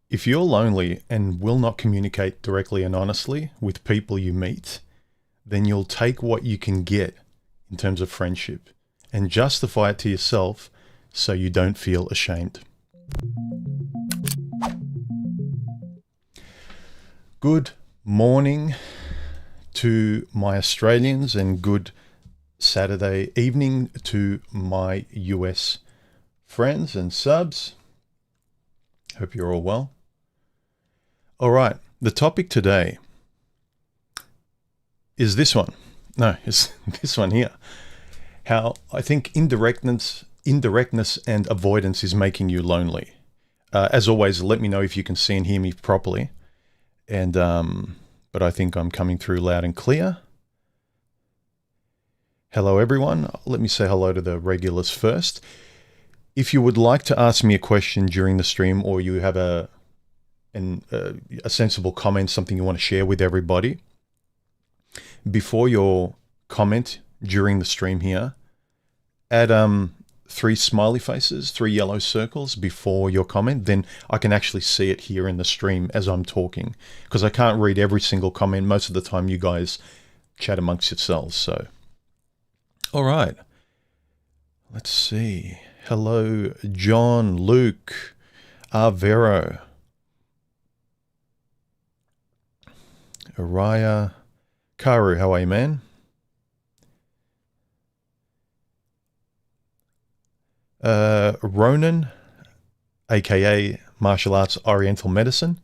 If you're lonely and will not communicate directly and honestly with people you meet, then you'll take what you can get in terms of friendship and justify it to yourself so you don't feel ashamed. Good morning to my Australians and good Saturday evening to my US friends and subs. Hope you're all well. All right, the topic today is this one. No, it's this one here. How I think indirectness and avoidance is making you lonely. As always, let me know if you can see and hear me properly. And but I think I'm coming through loud and clear. Hello, everyone. Let me say hello to the regulars first. If you would like to ask me a question during the stream, or you have a sensible comment, something you want to share with everybody, before your comment during the stream here, add 3 smiley faces, 3 yellow circles before your comment. Then I can actually see it here in the stream as I'm talking, because I can't read every single comment. Most of the time you guys chat amongst yourselves. So, all right, let's see. Hello, John, Luke, Arvero, Araya, Karu, how are you, man? Ronan, aka Martial Arts Oriental Medicine.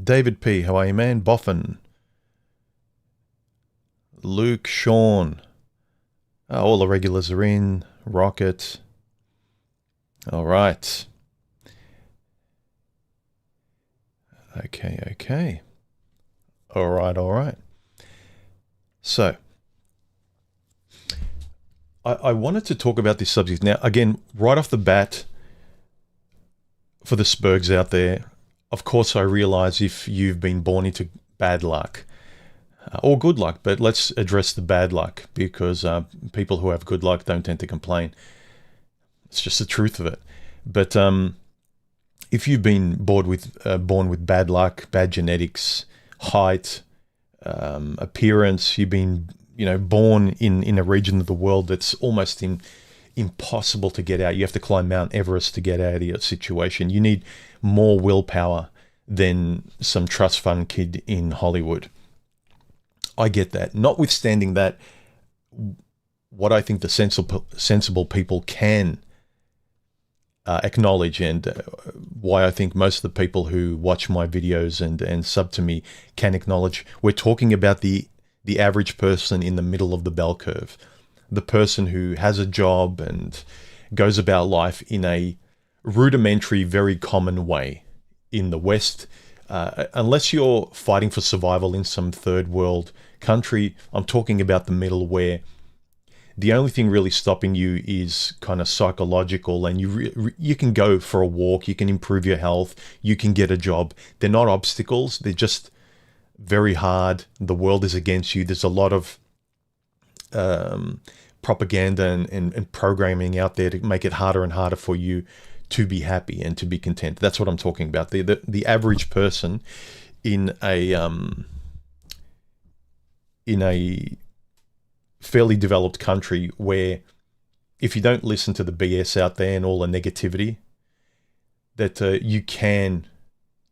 David P, how are you, man? Boffin, Luke, Sean, all the regulars are in. Rocket. All right. Okay. All right. So, I wanted to talk about this subject. Now, again, right off the bat, for the Spurgs out there, of course I realize if you've been born into bad luck, or good luck, but let's address the bad luck, because people who have good luck don't tend to complain. It's just the truth of it. But if you've been born with bad luck, bad genetics, height, appearance, you've been born in a region of the world that's almost impossible to get out. You have to climb Mount Everest to get out of your situation. You need more willpower than some trust fund kid in Hollywood. I get that. Notwithstanding that, what I think the sensible people can acknowledge, and why I think most of the people who watch my videos and sub to me can acknowledge, we're talking about the average person in the middle of the bell curve. The person who has a job and goes about life in a rudimentary, very common way in the West. Unless you're fighting for survival in some third world country, I'm talking about the middle, where the only thing really stopping you is kind of psychological, and you can go for a walk, you can improve your health, you can get a job. They're not obstacles, they're just very hard. The world is against you. There's a lot of propaganda and programming out there to make it harder and harder for you to be happy and to be content. That's what I'm talking about. The average person in a fairly developed country, where if you don't listen to the BS out there and all the negativity, that you can,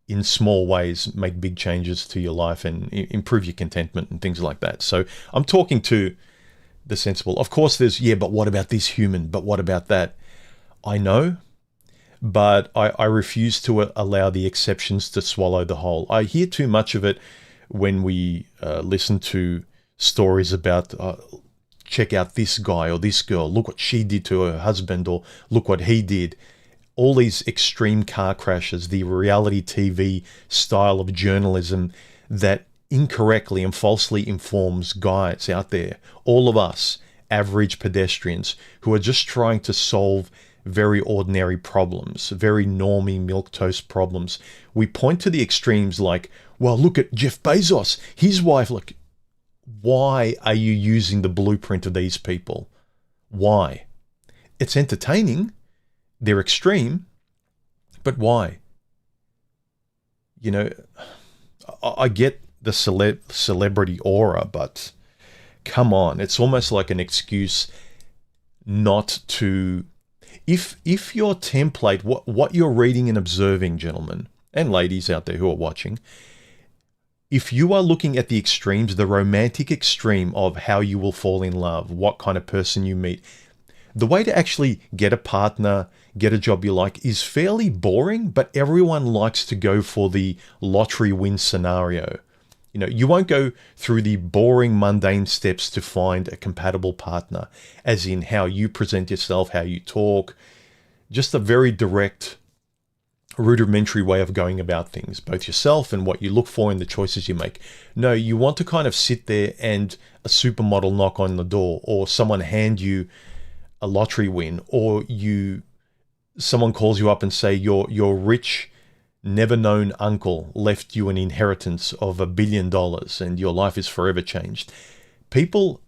in small ways, make big changes to your life and improve your contentment and things like that. So I'm talking to the sensible. Of course there's, but what about this human? But what about that? I know, but I refuse to allow the exceptions to swallow the whole. I hear too much of it when we listen to stories about check out this guy or this girl, look what she did to her husband, or look what he did. All these extreme car crashes, the reality TV style of journalism that incorrectly and falsely informs guys out there, all of us average pedestrians who are just trying to solve very ordinary problems, very normie milquetoast problems. We point to the extremes like, well, look at Jeff Bezos, his wife, look. Why are you using the blueprint of these people? Why? It's entertaining. They're extreme. But why? You know, I get the celebrity aura, but come on, it's almost like an excuse not to. If your template, what you're reading and observing, gentlemen and ladies out there who are watching, if you are looking at the extremes, the romantic extreme of how you will fall in love, what kind of person you meet, the way to actually get a partner, get a job you like is fairly boring, but everyone likes to go for the lottery win scenario. You know, you won't go through the boring, mundane steps to find a compatible partner, as in how you present yourself, how you talk, just a very direct, rudimentary way of going about things, both yourself and what you look for in the choices you make. No, you want to kind of sit there and a supermodel knock on the door, or someone hand you a lottery win, or someone calls you up and say your rich, never known uncle left you an inheritance of $1 billion and your life is forever changed. People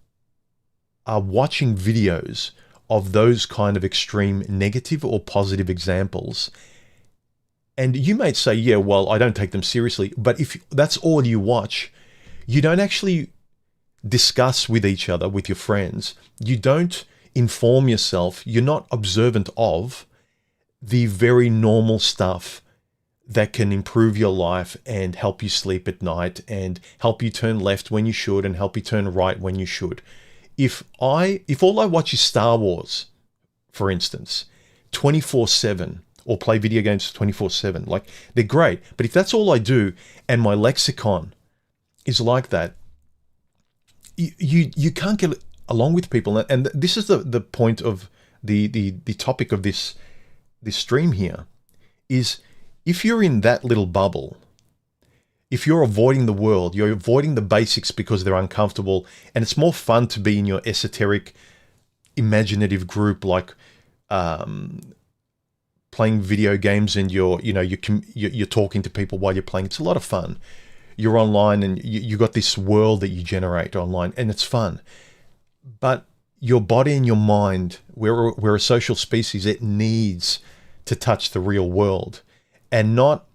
are watching videos of those kind of extreme negative or positive examples. And you may say, yeah, well, I don't take them seriously. But if that's all you watch, you don't actually discuss with each other, with your friends. You don't inform yourself. You're not observant of the very normal stuff that can improve your life and help you sleep at night and help you turn left when you should and help you turn right when you should. If all I watch is Star Wars, for instance, 24/7, or play video games 24/7, like, they're great. But if that's all I do and my lexicon is like that, you can't get along with people. And this is the point of the topic of this stream here, is if you're in that little bubble, if you're avoiding the world, you're avoiding the basics because they're uncomfortable, and it's more fun to be in your esoteric, imaginative group, like playing video games, and you're talking to people while you're playing. It's a lot of fun. You're online, and you got this world that you generate online, and it's fun. But your body and your mind, we're a social species. It needs to touch the real world, and not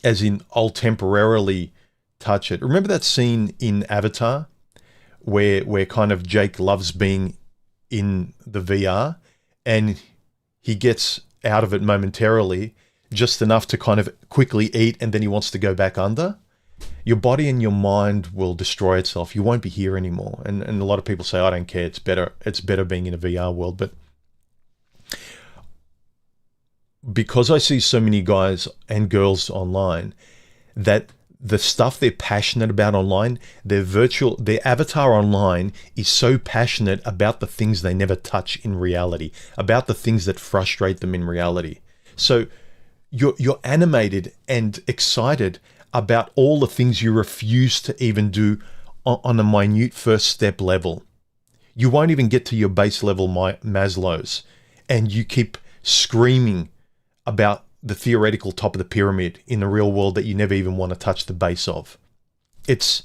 as in I'll temporarily touch it. Remember that scene in Avatar where kind of Jake loves being in the VR, and he gets out of it momentarily, just enough to kind of quickly eat, and then he wants to go back under? Your body and your mind will destroy itself. You won't be here anymore. And a lot of people say, I don't care, it's better being in a VR world. But because I see so many guys and girls online that the stuff they're passionate about online, their avatar online is so passionate about the things they never touch in reality, about the things that frustrate them in reality. So you're animated and excited about all the things you refuse to even do on a minute first step level. You won't even get to your base level Maslow's, and you keep screaming about the theoretical top of the pyramid in the real world that you never even want to touch the base of. And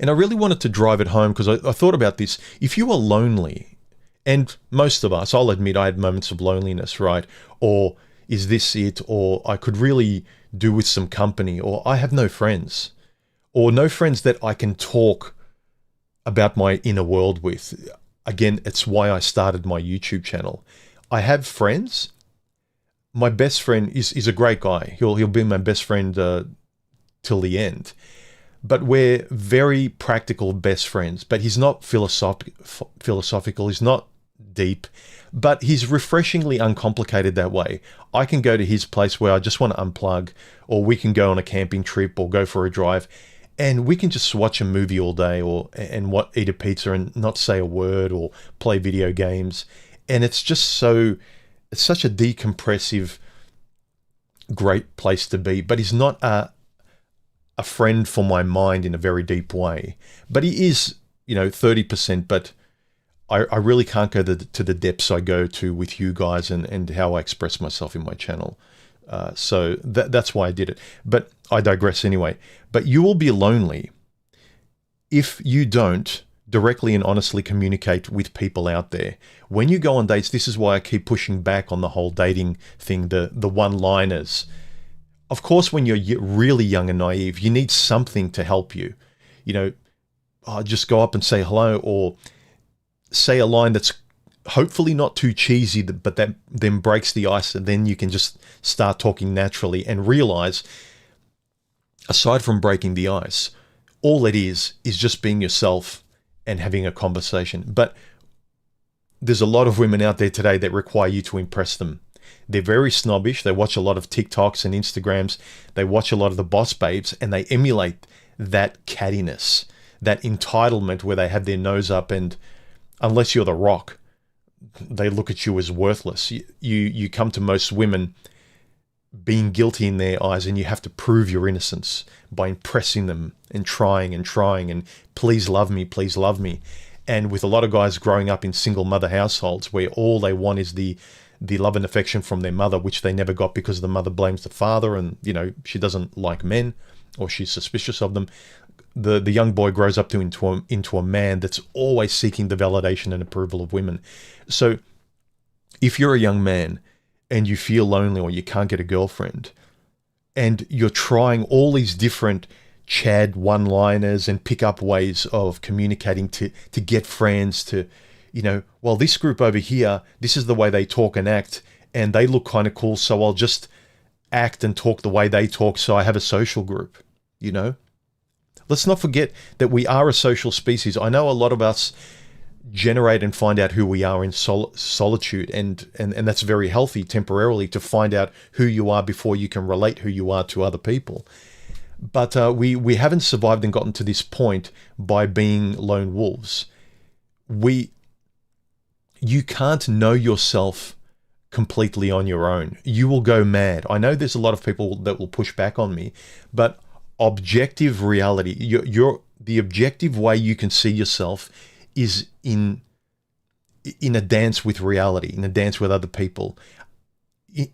I really wanted to drive it home, because I thought about this. If you are lonely, and most of us, I'll admit I had moments of loneliness, right? Or is this it? Or I could really do with some company, or I have no friends, or no friends that I can talk about my inner world with. Again, it's why I started my YouTube channel. I have friends. My best friend is a great guy. He'll be my best friend till the end. But we're very practical best friends. But he's not philosophical. He's not deep. But he's refreshingly uncomplicated that way. I can go to his place where I just want to unplug, or we can go on a camping trip or go for a drive, and we can just watch a movie all day, and eat a pizza and not say a word, or play video games. And it's such a decompressive, great place to be. But he's not a friend for my mind in a very deep way. But he is, 30%, but I really can't go to the depths I go to with you guys and how I express myself in my channel. So that's why I did it. But I digress anyway. But you will be lonely if you don't directly and honestly communicate with people out there. When you go on dates, this is why I keep pushing back on the whole dating thing, the one-liners. Of course, when you're really young and naive, you need something to help you. You know, just go up and say hello, or say a line that's hopefully not too cheesy, but that then breaks the ice, and then you can just start talking naturally and realize, aside from breaking the ice, all it is just being yourself and having a conversation. But there's a lot of women out there today that require you to impress them. They're very snobbish. They watch a lot of TikToks and Instagrams. They watch a lot of the boss babes, and they emulate that cattiness, that entitlement where they have their nose up, and unless you're the Rock, they look at you as worthless. You come to most women being guilty in their eyes, and you have to prove your innocence by impressing them and trying and please love me, please love me. And with a lot of guys growing up in single mother households where all they want is the love and affection from their mother, which they never got because the mother blames the father, and she doesn't like men, or she's suspicious of them. The young boy grows up into a man that's always seeking the validation and approval of women. So if you're a young man and you feel lonely, or you can't get a girlfriend, and you're trying all these different Chad one-liners and pick-up ways of communicating to get friends, to, well, this group over here, this is the way they talk and act, and they look kind of cool, so I'll just act and talk the way they talk, so I have a social group, Let's not forget that we are a social species. I know a lot of us generate and find out who we are in solitude, and that's very healthy temporarily, to find out who you are before you can relate who you are to other people. But we haven't survived and gotten to this point by being lone wolves. You can't know yourself completely on your own. You will go mad. I know there's a lot of people that will push back on me, but objective reality, the objective way you can see yourself is in a dance with reality, in a dance with other people,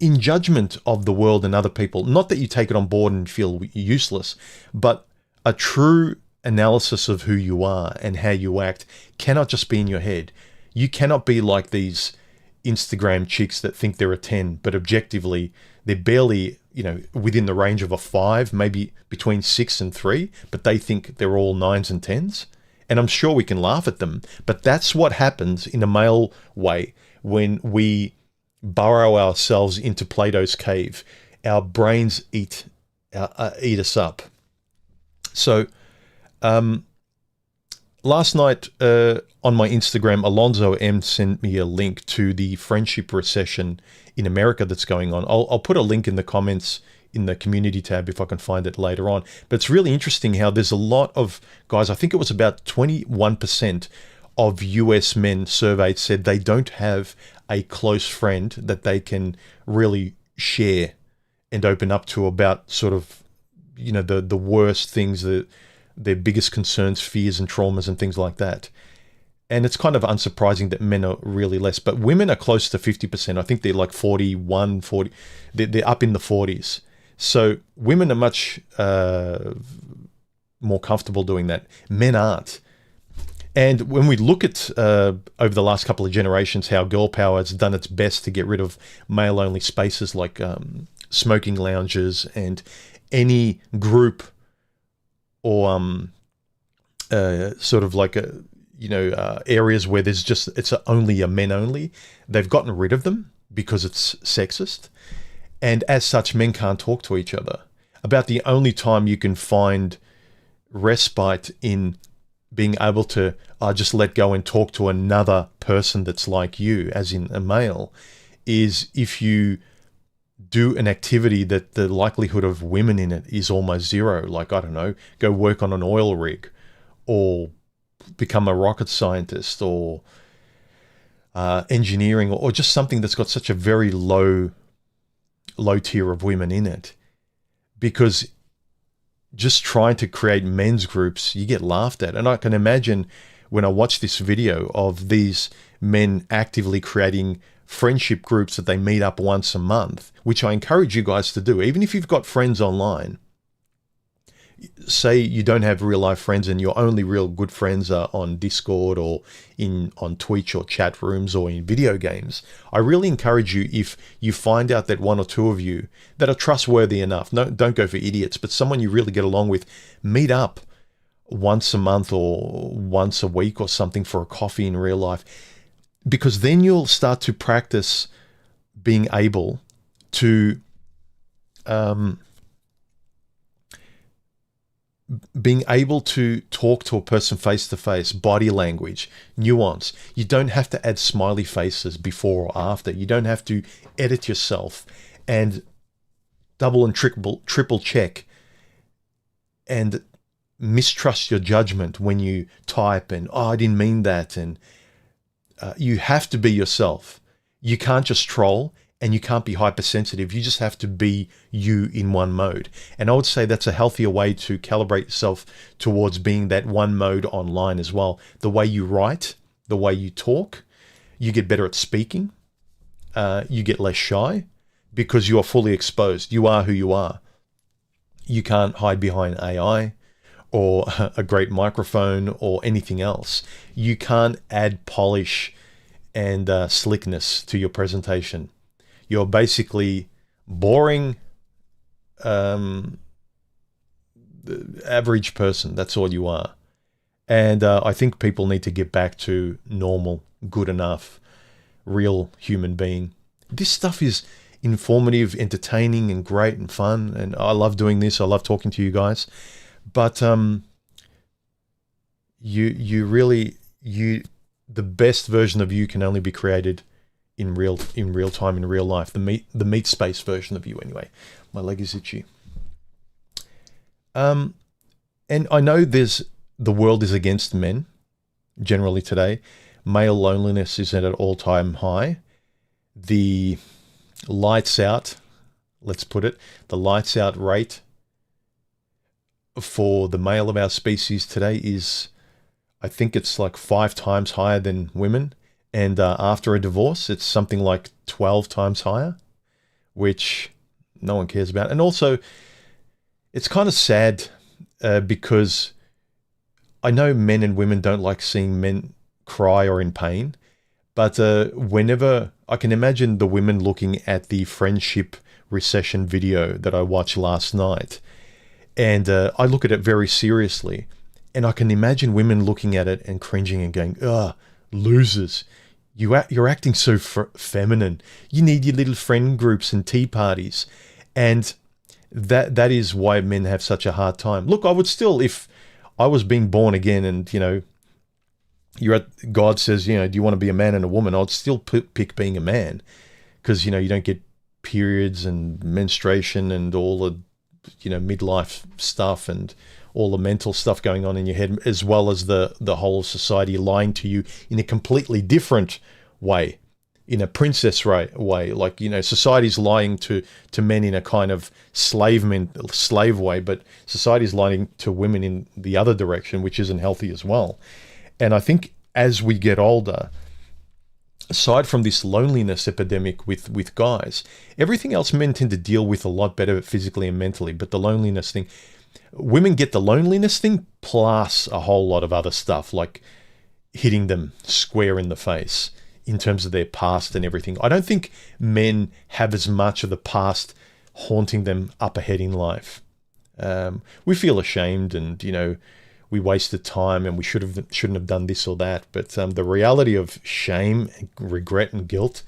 in judgment of the world and other people. Not that you take it on board and feel useless, but a true analysis of who you are and how you act cannot just be in your head. You cannot be like these Instagram chicks that think they're a 10, but objectively they're barely, within the range of a 5, maybe between 6 and 3, but they think they're all 9s and 10s. And I'm sure we can laugh at them, but that's what happens in a male way when we burrow ourselves into Plato's cave. Our brains eat us up. So, last night on my Instagram, Alonzo M sent me a link to the friendship recession in America that's going on. I'll put a link in the comments in the community tab if I can find it later on. But it's really interesting how there's a lot of guys, I think it was about 21% of US men surveyed said they don't have a close friend that they can really share and open up to about sort of, the worst things, their biggest concerns, fears and traumas and things like that. And it's kind of unsurprising that men are really less, but women are close to 50%. I think they're like 41, 40, they're up in the 40s. So women are much more comfortable doing that. Men aren't. And when we look at, over the last couple of generations, how girl power has done its best to get rid of male-only spaces like smoking lounges and any group or sort of like areas where it's only a men only, they've gotten rid of them because it's sexist. And as such, men can't talk to each other. About the only time you can find respite in being able to just let go and talk to another person that's like you, as in a male, is if you do an activity that the likelihood of women in it is almost zero. Like, I don't know, go work on an oil rig, or become a rocket scientist, or engineering, or just something that's got such a very low tier of women in it. Because just trying to create men's groups, you get laughed at. And I can imagine when I watch this video of these men actively creating friendship groups that they meet up once a month, which I encourage you guys to do. Even if you've got friends online, say you don't have real life friends and your only real good friends are on Discord or on Twitch or chat rooms or in video games, I really encourage you, if you find out that one or two of you that are trustworthy enough, no, don't go for idiots, but someone you really get along with, meet up once a month or once a week or something for a coffee in real life, because then you'll start to practice being able to talk to a person face to face, body language, nuance. You don't have to add smiley faces before or after. You don't have to edit yourself and double and triple check and mistrust your judgment when you type and, oh, I didn't mean that. And you have to be yourself. You can't just troll and you can't be hypersensitive. You just have to be you in one mode. And I would say that's a healthier way to calibrate yourself towards being that one mode online as well. The way you write, the way you talk, you get better at speaking. You get less shy because you are fully exposed. You are who you are. You can't hide behind AI or a great microphone or anything else. You can't add polish and slickness to your presentation. You're basically boring, the average person. That's all you are. And I think people need to get back to normal, good enough, real human being. This stuff is informative, entertaining, and great and fun. And I love doing this. I love talking to you guys. But the best version of you can only be created in real time, in real life. The meat space version of you, anyway. My leg is itchy. And I know the world is against men generally today. Male loneliness is at an all-time high. The lights out, let's put it, the lights out rate for the male of our species today is, I think it's like 5 times higher than women. And after a divorce, it's something like 12 times higher, which no one cares about. And also, it's kind of sad because I know men and women don't like seeing men cry or in pain. But whenever, I can imagine the women looking at the friendship recession video that I watched last night. And I look at it very seriously. And I can imagine women looking at it and cringing and going, ugh, losers. You're acting so feminine. You need your little friend groups and tea parties. And that is why men have such a hard time. Look, I would still, if I was being born again and, God says, do you want to be a man and a woman? I'd still pick being a man because, you don't get periods and menstruation and all the, midlife stuff and all the mental stuff going on in your head, as well as the whole of society lying to you in a completely different way, in a princess way. Like, society's lying to men in a kind of slave way, but society's lying to women in the other direction, which isn't healthy as well. And I think as we get older, aside from this loneliness epidemic with guys, everything else men tend to deal with a lot better physically and mentally. But the loneliness thing, women get the loneliness thing plus a whole lot of other stuff, like hitting them square in the face in terms of their past and everything. I don't think men have as much of the past haunting them up ahead in life. We feel ashamed and, we wasted time and we shouldn't have done this or that. But the reality of shame, regret and guilt,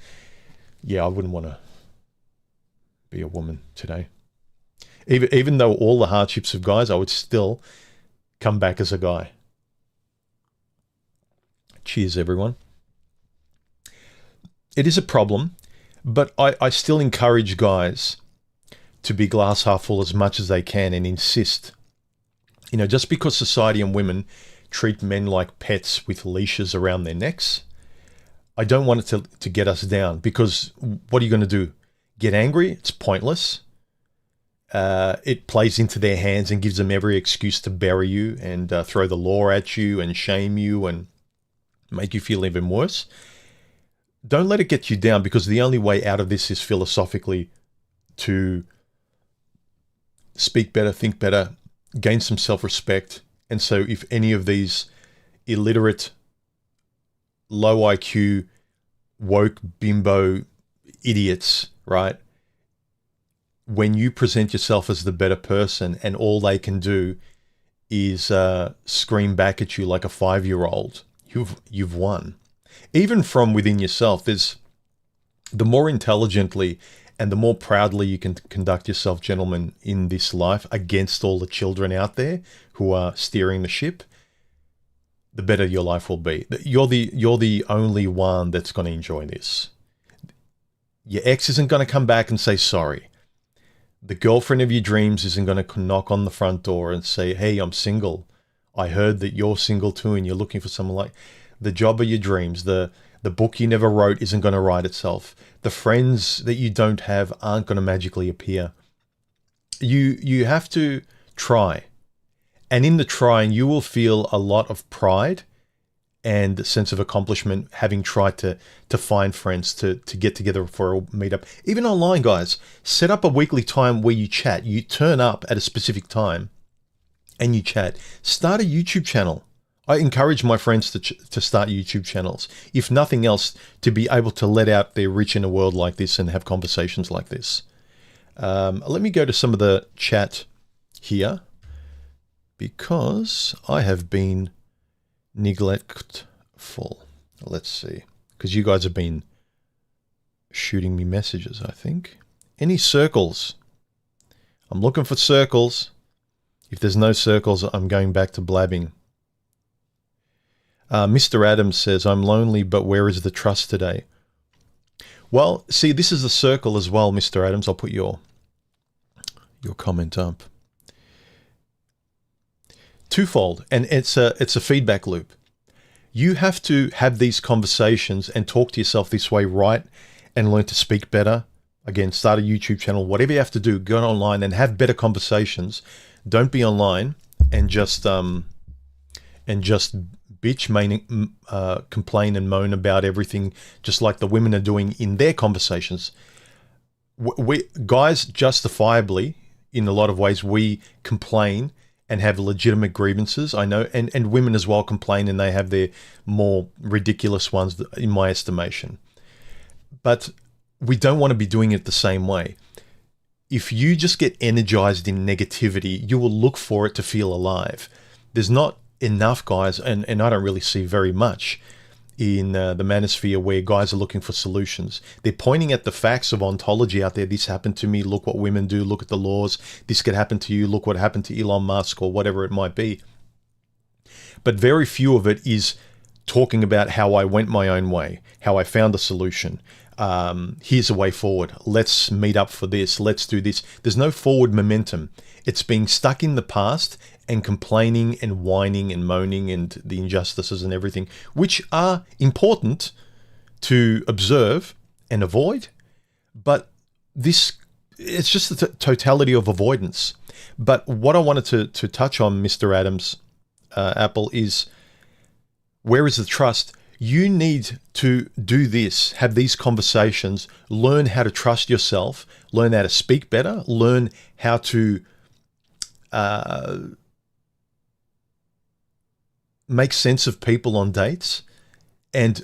I wouldn't want to be a woman today. Even though all the hardships of guys, I would still come back as a guy. Cheers, everyone. It is a problem, but I still encourage guys to be glass half full as much as they can and insist. Just because society and women treat men like pets with leashes around their necks, I don't want it to get us down, because what are you going to do? Get angry? It's pointless. It plays into their hands and gives them every excuse to bury you and throw the law at you and shame you and make you feel even worse. Don't let it get you down, because the only way out of this is philosophically to speak better, think better, gain some self-respect. And so if any of these illiterate, low IQ, woke bimbo idiots, right, when you present yourself as the better person and all they can do is scream back at you like a 5-year-old, you've won. Even from within yourself, there's the more intelligently and the more proudly you can conduct yourself, gentlemen, in this life against all the children out there who are steering the ship, the better your life will be. You're the only one that's going to enjoy this. Your ex isn't going to come back and say sorry. The girlfriend of your dreams isn't going to knock on the front door and say, hey, I'm single. I heard that you're single too and you're looking for someone like... The job of your dreams, the book you never wrote isn't going to write itself. The friends that you don't have aren't going to magically appear. You have to try. And in the trying, you will feel a lot of pride and a sense of accomplishment having tried to find friends, to get together for a meetup. Even online, guys, set up a weekly time where you chat. You turn up at a specific time and you chat. Start a YouTube channel. I encourage my friends to start YouTube channels, if nothing else, to be able to let out their rich in a world like this and have conversations like this. Let me go to some of the chat here, because I have been neglectful. Let's see, because you guys have been shooting me messages, I think. Any circles? I'm looking for circles. If there's no circles, I'm going back to blabbing. Mr. Adams says, I'm lonely, but where is the trust today? Well, see, this is the circle as well, Mr. Adams. I'll put your comment up. Twofold, and it's a feedback loop. You have to have these conversations and talk to yourself this way, right? And learn to speak better. Again, start a YouTube channel, whatever you have to do, go online and have better conversations. Don't be online and just bitch, complain and moan about everything, just like the women are doing in their conversations. Guys, justifiably, in a lot of ways, we complain and have legitimate grievances, I know, and women as well complain, and they have their more ridiculous ones, in my estimation. But we don't want to be doing it the same way. If you just get energized in negativity, you will look for it to feel alive. There's not enough guys, and I don't really see very much in the manosphere where guys are looking for solutions. They're pointing at the facts of ontology out there. This happened to me. Look what women do. Look at the laws. This could happen to you. Look what happened to Elon Musk or whatever it might be. But very few of it is talking about how I went my own way, how I found a solution. Here's a way forward. Let's meet up for this. Let's do this. There's no forward momentum. It's being stuck in the past and complaining and whining and moaning and the injustices and everything, which are important to observe and avoid. But it's just the totality of avoidance. But what I wanted to touch on, Mr. Adams, Apple, is where is the trust? You need to do this, have these conversations, learn how to trust yourself, learn how to speak better, learn how to make sense of people on dates, and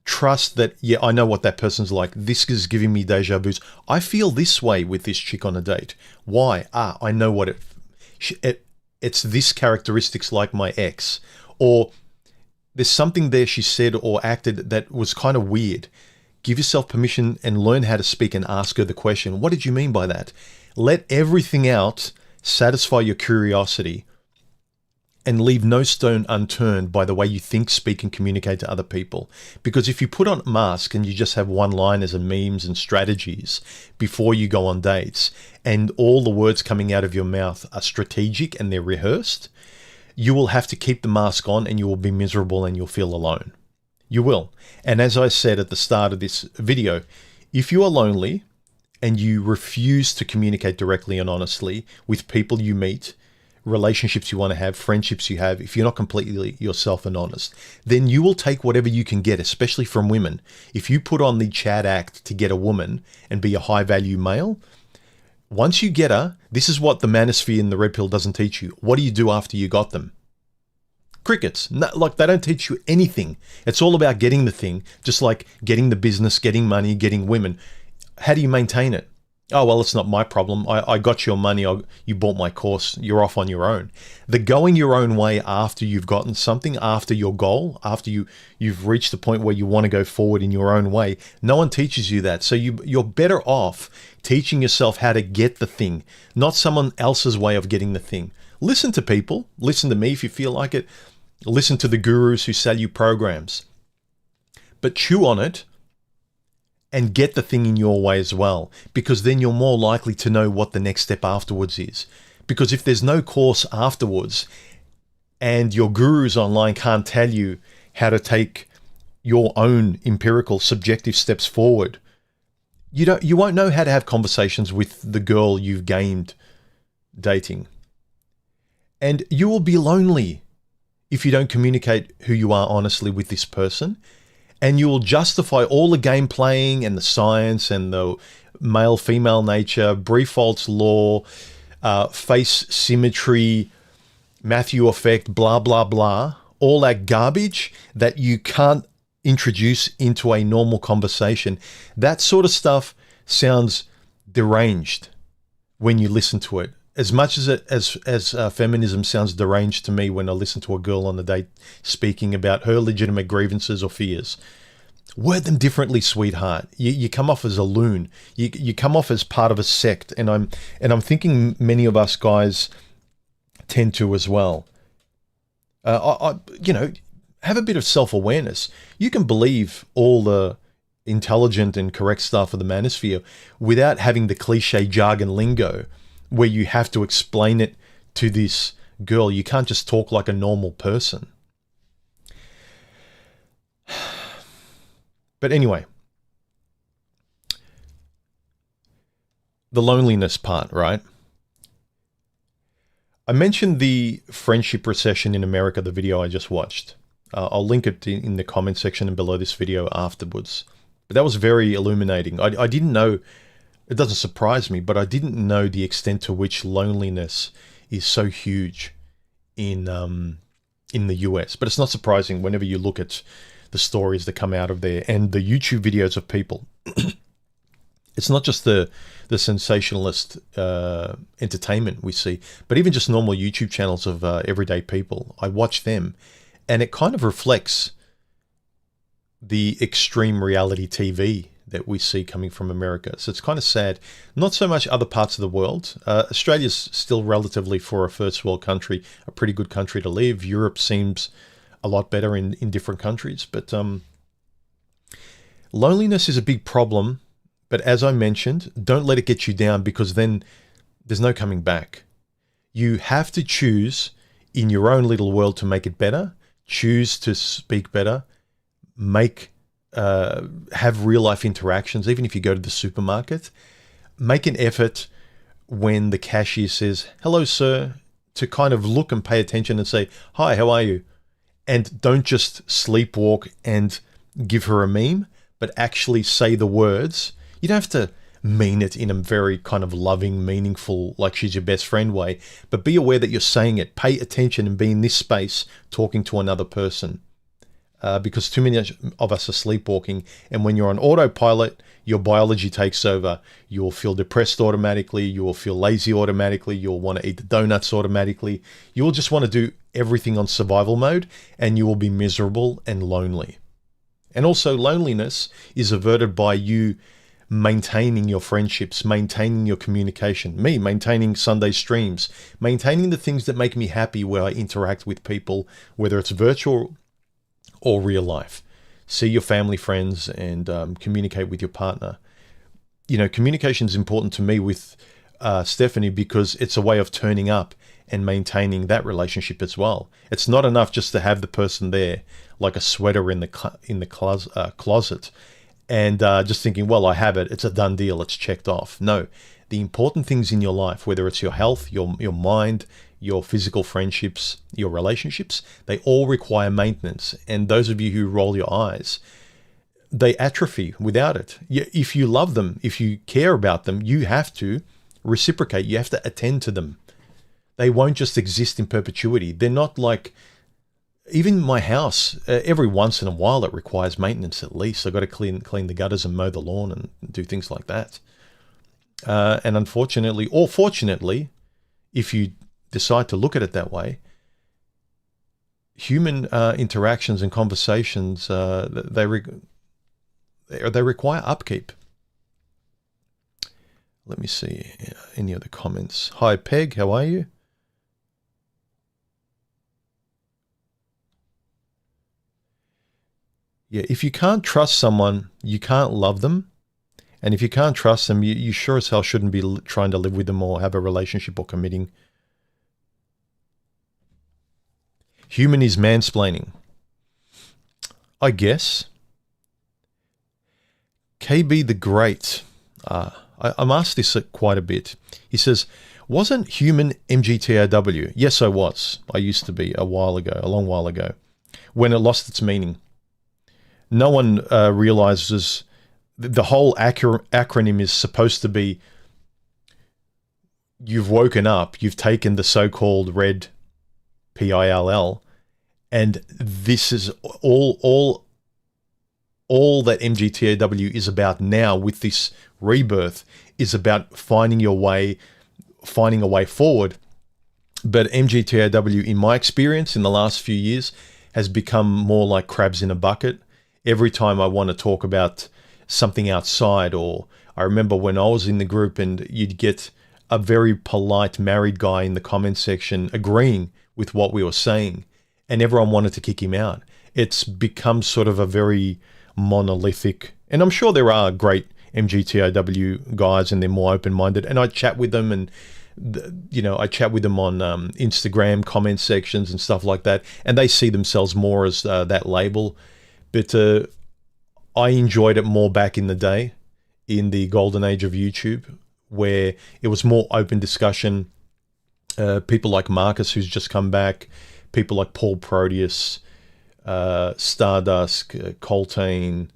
trust that, yeah, I know what that person's like. This is giving me deja vus. I feel this way with this chick on a date. Why? I know what it's this characteristics like my ex, or there's something there she said or acted that was kind of weird. Give yourself permission and learn how to speak and ask her the question. What did you mean by that? Let everything out, satisfy your curiosity, and leave no stone unturned by the way you think, speak, and communicate to other people. Because if you put on a mask and you just have one-liners and memes and strategies before you go on dates, and all the words coming out of your mouth are strategic and they're rehearsed, you will have to keep the mask on and you will be miserable and you'll feel alone. You will. And as I said at the start of this video, if you are lonely and you refuse to communicate directly and honestly with people you meet, relationships you want to have, friendships you have, if you're not completely yourself and honest, then you will take whatever you can get, especially from women. If you put on the chat act to get a woman and be a high value male, Once you get her, this is what the manosphere and the red pill doesn't teach you. What do you do after you got them? Crickets. No, like, they don't teach you anything. It's all about getting the thing, just like getting the business, getting money, getting women. How do you maintain it? Oh, well, it's not my problem. I got your money. You bought my course. You're off on your own. The going your own way after you've gotten something, after your goal, after you've reached the point where you want to go forward in your own way, no one teaches you that. So you're better off teaching yourself how to get the thing, not someone else's way of getting the thing. Listen to people. Listen to me if you feel like it. Listen to the gurus who sell you programs. But chew on it and get the thing in your way as well, because then you're more likely to know what the next step afterwards is. Because if there's no course afterwards and your gurus online can't tell you how to take your own empirical subjective steps forward, you won't know how to have conversations with the girl you've gamed dating. And you will be lonely if you don't communicate who you are honestly with this person. And you will justify all the game playing and the science and the male-female nature, Briefault's law, face symmetry, Matthew effect, blah, blah, blah, all that garbage that you can't introduce into a normal conversation. That sort of stuff sounds deranged when you listen to it. As much as feminism sounds deranged to me when I listen to a girl on a date speaking about her legitimate grievances or fears. Word them differently, sweetheart. You come off as a loon. You come off as part of a sect, and I'm thinking many of us guys tend to as well. Have a bit of self-awareness. You can believe all the intelligent and correct stuff of the manosphere without having the cliche jargon lingo where you have to explain it to this girl. You can't just talk like a normal person. But anyway, the loneliness part, right? I mentioned the friendship recession in America, the video I just watched. I'll link it in the comment section and below this video afterwards. But that was very illuminating. I didn't know. It doesn't surprise me, but I didn't know the extent to which loneliness is so huge in the US. But it's not surprising whenever you look at the stories that come out of there and the YouTube videos of people. It's not just the sensationalist entertainment we see, but even just normal YouTube channels of everyday people. I watch them, and it kind of reflects the extreme reality TV that we see coming from America. So it's kind of sad. Not so much other parts of the world. Australia's still relatively, for a first world country, a pretty good country to live. Europe seems a lot better in different countries. But loneliness is a big problem. But as I mentioned, don't let it get you down, because then there's no coming back. You have to choose in your own little world to make it better. Choose to speak better. Have real life interactions. Even if you go to the supermarket, make an effort when the cashier says, "Hello, sir," to kind of look and pay attention and say, "Hi, how are you?" And don't just sleepwalk and give her a meme, but actually say the words. You don't have to mean it in a very kind of loving, meaningful, like she's your best friend way, but be aware that you're saying it. Pay attention and be in this space talking to another person. Because too many of us are sleepwalking, and when you're on autopilot, your biology takes over. You'll feel depressed automatically. You will feel lazy automatically. You'll want to eat the donuts automatically. You'll just want to do everything on survival mode, and you will be miserable and lonely. And also, loneliness is averted by you maintaining your friendships, maintaining your communication. Me, maintaining Sunday streams, maintaining the things that make me happy where I interact with people, whether it's virtual or real life. See your family, friends, and communicate with your partner. Communication is important to me with Stephanie, because it's a way of turning up and maintaining that relationship as well. It's not enough just to have the person there like a sweater in the closet and just thinking, well, I have it. It's a done deal. It's checked off. No, the important things in your life, whether it's your health, your mind, your physical friendships, your relationships, they all require maintenance. And those of you who roll your eyes, they atrophy without it. If you love them, if you care about them, you have to reciprocate. You have to attend to them. They won't just exist in perpetuity. They're not like, even my house, every once in a while it requires maintenance at least. I've got to clean the gutters and mow the lawn and do things like that. And unfortunately, or fortunately, if you decide to look at it that way, human interactions and conversations, they require upkeep. Let me see any other comments. Hi, Peg. How are you? Yeah, if you can't trust someone, you can't love them. And if you can't trust them, you sure as hell shouldn't be trying to live with them or have a relationship or committing. Human is mansplaining. I guess. KB the Great. I'm asked this quite a bit. He says, wasn't human MGTOW? Yes, I was. I used to be a long while ago, when it lost its meaning. No one realizes the whole acronym is supposed to be, you've woken up, you've taken the so-called red PILL, and this is all that MGTOW is about now with this rebirth, is about finding a way forward. But MGTOW, in my experience in the last few years, has become more like crabs in a bucket. Every time I want to talk about something outside, or I remember when I was in the group and you'd get a very polite married guy in the comment section agreeing with what we were saying, and everyone wanted to kick him out. It's become sort of a very monolithic, and I'm sure there are great MGTOW guys and they're more open-minded, and I chat with them, and I chat with them on Instagram comment sections and stuff like that, and they see themselves more as that label. But I enjoyed it more back in the day, in the golden age of YouTube, where it was more open discussion. People like Marcus, who's just come back, people like Paul Proteus, Stardust, Coltane,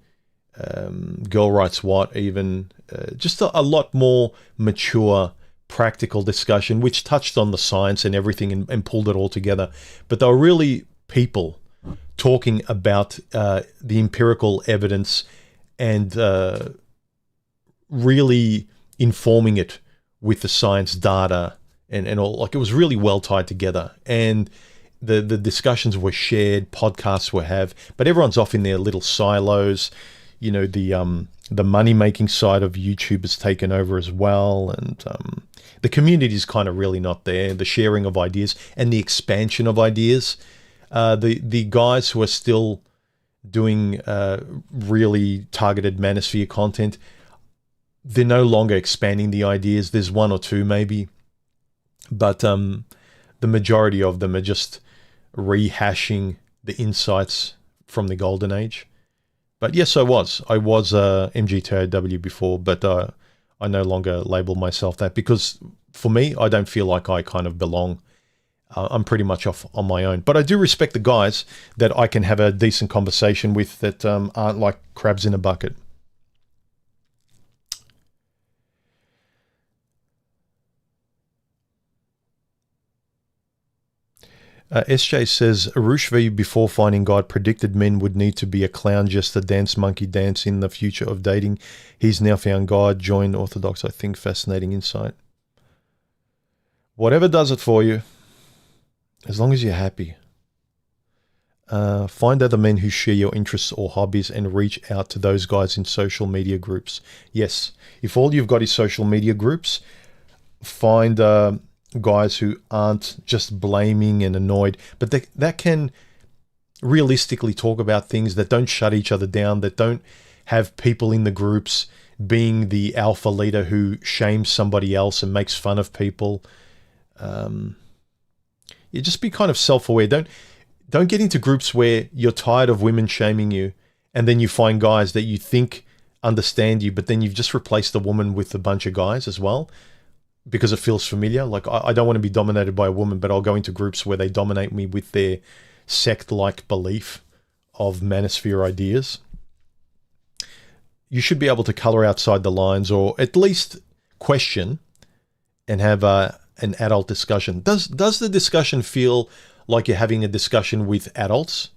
Girl Writes What, even. Just a lot more mature, practical discussion, which touched on the science and everything and pulled it all together. But they were really people talking about the empirical evidence and really informing it with the science data and all. Like, it was really well tied together, and the discussions were shared, podcasts were have, but everyone's off in their little silos. The money making side of YouTube has taken over as well, and the community is kind of really not there. The sharing of ideas and the expansion of ideas. The guys who are still doing really targeted manosphere content, they're no longer expanding the ideas. There's one or two maybe, but the majority of them are just rehashing the insights from the golden age. But yes, I was MGTOW before, but I no longer label myself that, because for me, I don't feel like I kind of belong. I'm pretty much off on my own. But I do respect the guys that I can have a decent conversation with that aren't like crabs in a bucket. SJ says, Arushvi, before finding God, predicted men would need to be a clown just to dance monkey dance in the future of dating. He's now found God, joined Orthodox. I think fascinating insight. Whatever does it for you, as long as you're happy. Find other men who share your interests or hobbies and reach out to those guys in social media groups. Yes, if all you've got is social media groups, find guys who aren't just blaming and annoyed, but that can realistically talk about things, that don't shut each other down, that don't have people in the groups being the alpha leader who shames somebody else and makes fun of people. You just be kind of self-aware. Don't get into groups where you're tired of women shaming you, and then you find guys that you think understand you, but then you've just replaced the woman with a bunch of guys as well, because it feels familiar. Like, I don't want to be dominated by a woman, but I'll go into groups where they dominate me with their sect-like belief of manosphere ideas. You should be able to color outside the lines, or at least question and have an adult discussion. Does the discussion feel like you're having a discussion with adults,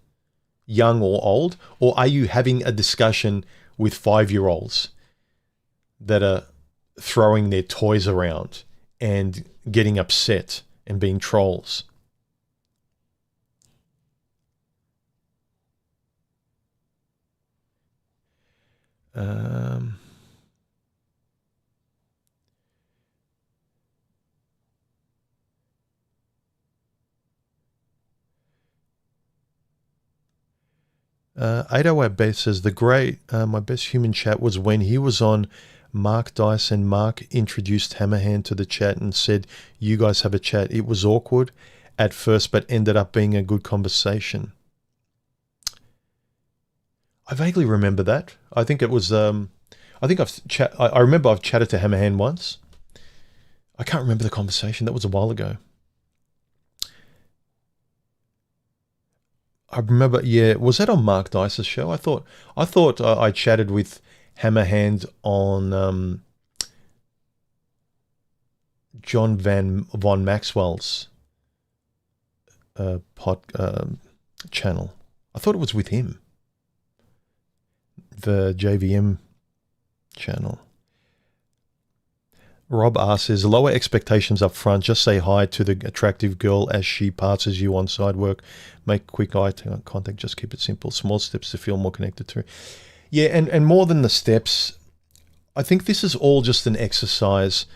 young or old, or are you having a discussion with 5-year-olds that are throwing their toys around and getting upset and being trolls? Ado at best says my best human chat was when he was on Mark Dice and Mark introduced Hammerhand to the chat and said, "You guys have a chat." It was awkward at first, but ended up being a good conversation. I vaguely remember that. I think it was. I remember I've chatted to Hammerhand once. I can't remember the conversation. That was a while ago. I remember. Yeah, was that on Mark Dice's show? I thought I chatted with Hammerhand on John Von Maxwell's channel. I thought it was with him. The JVM channel. Rob R says, lower expectations up front. Just say hi to the attractive girl as she passes you on side work. Make quick eye contact. Just keep it simple. Small steps to feel more connected to her. Yeah, and more than the steps, I think this is all just an exercise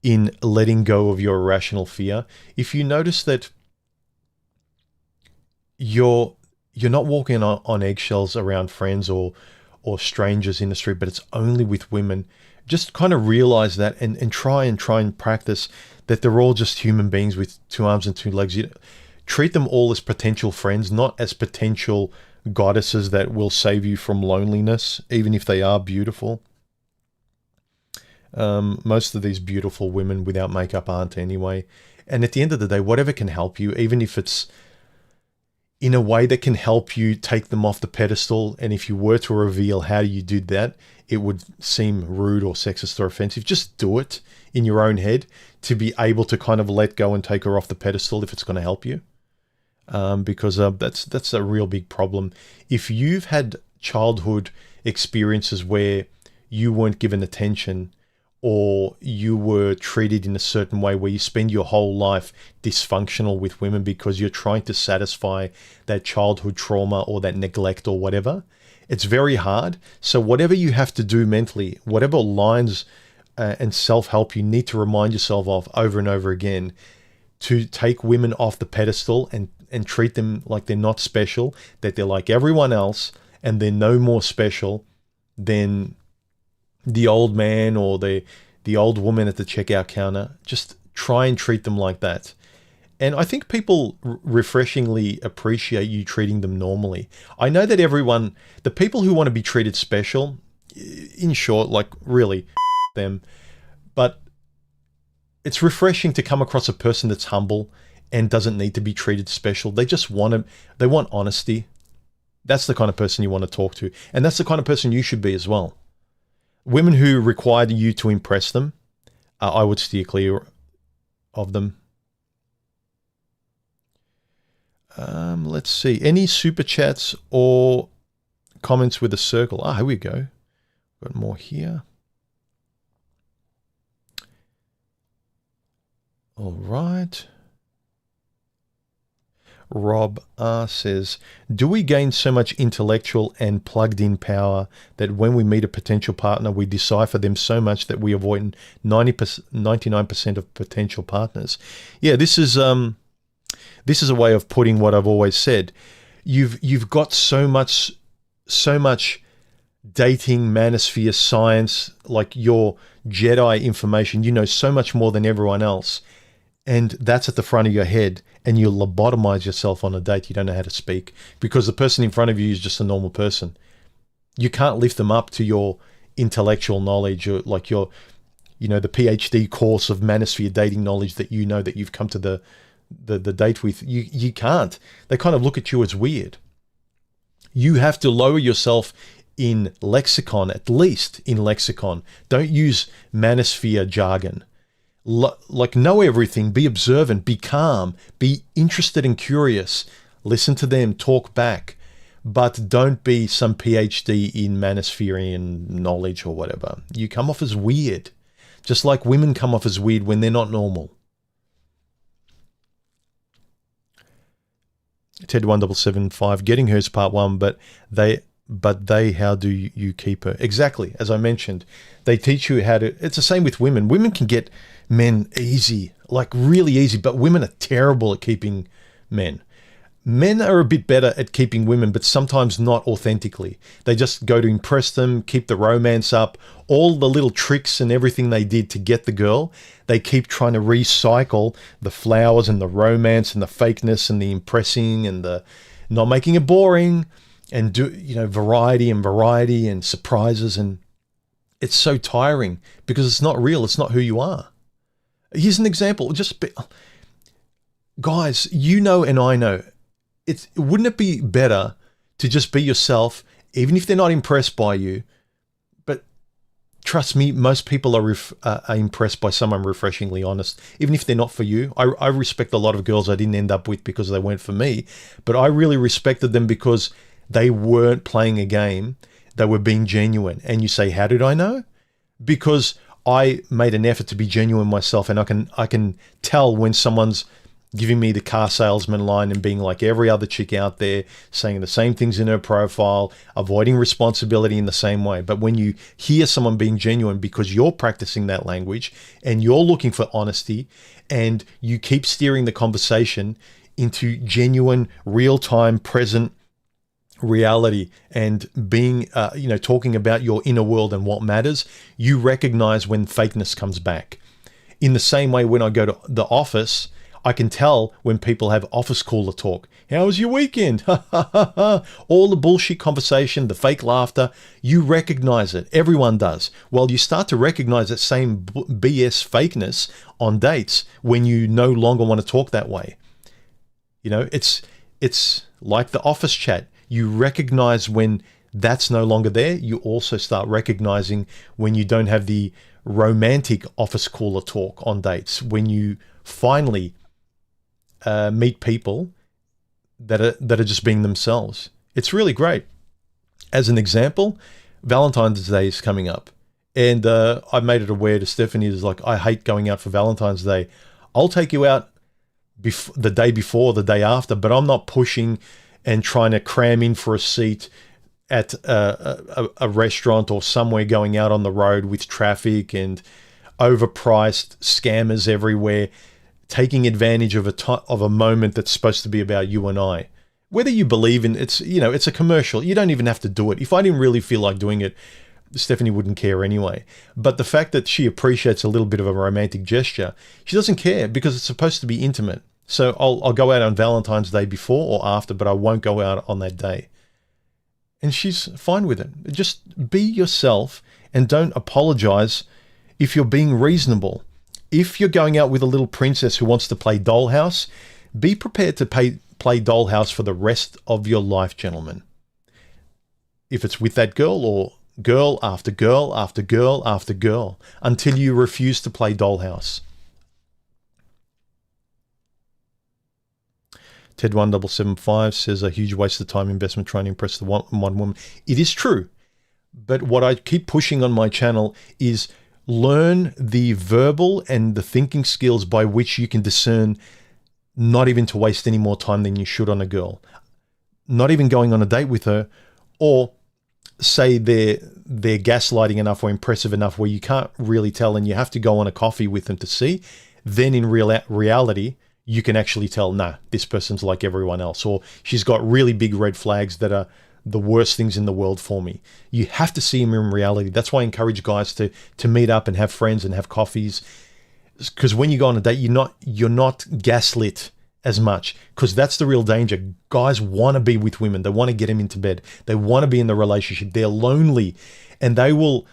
in letting go of your irrational fear. If you notice that you're not walking on eggshells around friends or strangers in the street, but it's only with women, just kind of realize that and try and practice that they're all just human beings with 2 arms and 2 legs. You treat them all as potential friends, not as potential goddesses that will save you from loneliness, even if they are beautiful. Most of these beautiful women without makeup aren't anyway. And at the end of the day, whatever can help you, even if it's in a way that can help you take them off the pedestal, and if you were to reveal how you did that, it would seem rude or sexist or offensive, just do it in your own head to be able to kind of let go and take her off the pedestal if it's going to help you. Because that's a real big problem. If you've had childhood experiences where you weren't given attention, or you were treated in a certain way where you spend your whole life dysfunctional with women because you're trying to satisfy that childhood trauma or that neglect or whatever, it's very hard. So whatever you have to do mentally, whatever lines and self-help you need to remind yourself of over and over again to take women off the pedestal and treat them like they're not special, that they're like everyone else and they're no more special than the old man or the old woman at the checkout counter. Just try and treat them like that. And I think people refreshingly appreciate you treating them normally. I know that the people who want to be treated special, in short, like really them, but it's refreshing to come across a person that's humble and doesn't need to be treated special. They just want honesty. That's the kind of person you want to talk to. And that's the kind of person you should be as well. Women who require you to impress them, I would steer clear of them. Let's see. Any super chats or comments with a circle? Here we go. Got more here. All right. Rob R says, do we gain so much intellectual and plugged in power that when we meet a potential partner, we decipher them so much that we avoid 99% of potential partners? Yeah, this is a way of putting what I've always said. You've got so much dating, manosphere, science, like your Jedi information. You know so much more than everyone else. And that's at the front of your head, and you lobotomize yourself on a date. You don't know how to speak because the person in front of you is just a normal person. You can't lift them up to your intellectual knowledge or like the PhD course of manosphere dating knowledge that that you've come to the date with. You can't. They kind of look at you as weird. You have to lower yourself in lexicon, at least in lexicon. Don't use manosphere jargon. like know everything, be observant, be calm, be interested and curious, listen to them, talk back, but don't be some PhD in manospherean knowledge or whatever. You come off as weird, just like women come off as weird when they're not normal. Ted 1775, getting her's part one, but they, how do you keep her? Exactly. As I mentioned, they teach you how to, it's the same with women. Women can get men easy, like really easy, but women are terrible at keeping men. Men are a bit better at keeping women, but sometimes not authentically. They just go to impress them, keep the romance up, all the little tricks and everything they did to get the girl. They keep trying to recycle the flowers and the romance and the fakeness and the impressing and the not making it boring and do, you know, variety and surprises. And it's so tiring because it's not real. It's not who you are. Here's an example. Guys, you know, and I know, wouldn't it be better to just be yourself, even if they're not impressed by you? But trust me, most people are impressed by someone refreshingly honest, even if they're not for you. I respect a lot of girls I didn't end up with because they weren't for me, but I really respected them because they weren't playing a game. They were being genuine. And you say, how did I know? Because I made an effort to be genuine myself, and I can tell when someone's giving me the car salesman line and being like every other chick out there, saying the same things in her profile, avoiding responsibility in the same way. But when you hear someone being genuine because you're practicing that language and you're looking for honesty and you keep steering the conversation into genuine, real-time, present reality and being, talking about your inner world and what matters, you recognize when fakeness comes back. In the same way, when I go to the office, I can tell when people have office cooler talk. How was your weekend? All the bullshit conversation, the fake laughter, you recognize it. Everyone does. Well, you start to recognize that same BS fakeness on dates when you no longer want to talk that way. You know, it's like the office chat. You recognize when that's no longer there. You also start recognizing when you don't have the romantic office cooler talk on dates, when you finally meet people that are just being themselves. It's really great. As an example, Valentine's Day is coming up, and I made it aware to Stephanie, is like, I hate going out for Valentine's Day. I'll take you out the day before, the day after, but I'm not pushing and trying to cram in for a seat at a restaurant or somewhere going out on the road with traffic and overpriced scammers everywhere, taking advantage of a moment that's supposed to be about you and I. Whether you believe in it's a commercial. You don't even have to do it. If I didn't really feel like doing it, Stephanie wouldn't care anyway. But the fact that she appreciates a little bit of a romantic gesture, she doesn't care because it's supposed to be intimate. So I'll go out on Valentine's Day before or after, but I won't go out on that day. And she's fine with it. Just be yourself and don't apologize if you're being reasonable. If you're going out with a little princess who wants to play dollhouse, be prepared to play dollhouse for the rest of your life, gentlemen. If it's with that girl or girl after girl after girl after girl, until you refuse to play dollhouse. Ted 1775 says a huge waste of time investment trying to impress the one woman. It is true. But what I keep pushing on my channel is learn the verbal and the thinking skills by which you can discern not even to waste any more time than you should on a girl. Not even going on a date with her, or say they're gaslighting enough or impressive enough where you can't really tell and you have to go on a coffee with them to see. Then in reality, you can actually tell, nah, this person's like everyone else, or she's got really big red flags that are the worst things in the world for me. You have to see them in reality. That's why I encourage guys to meet up and have friends and have coffees, because when you go on a date, you're not gaslit as much, because that's the real danger. Guys want to be with women. They want to get them into bed. They want to be in the relationship. They're lonely, and they will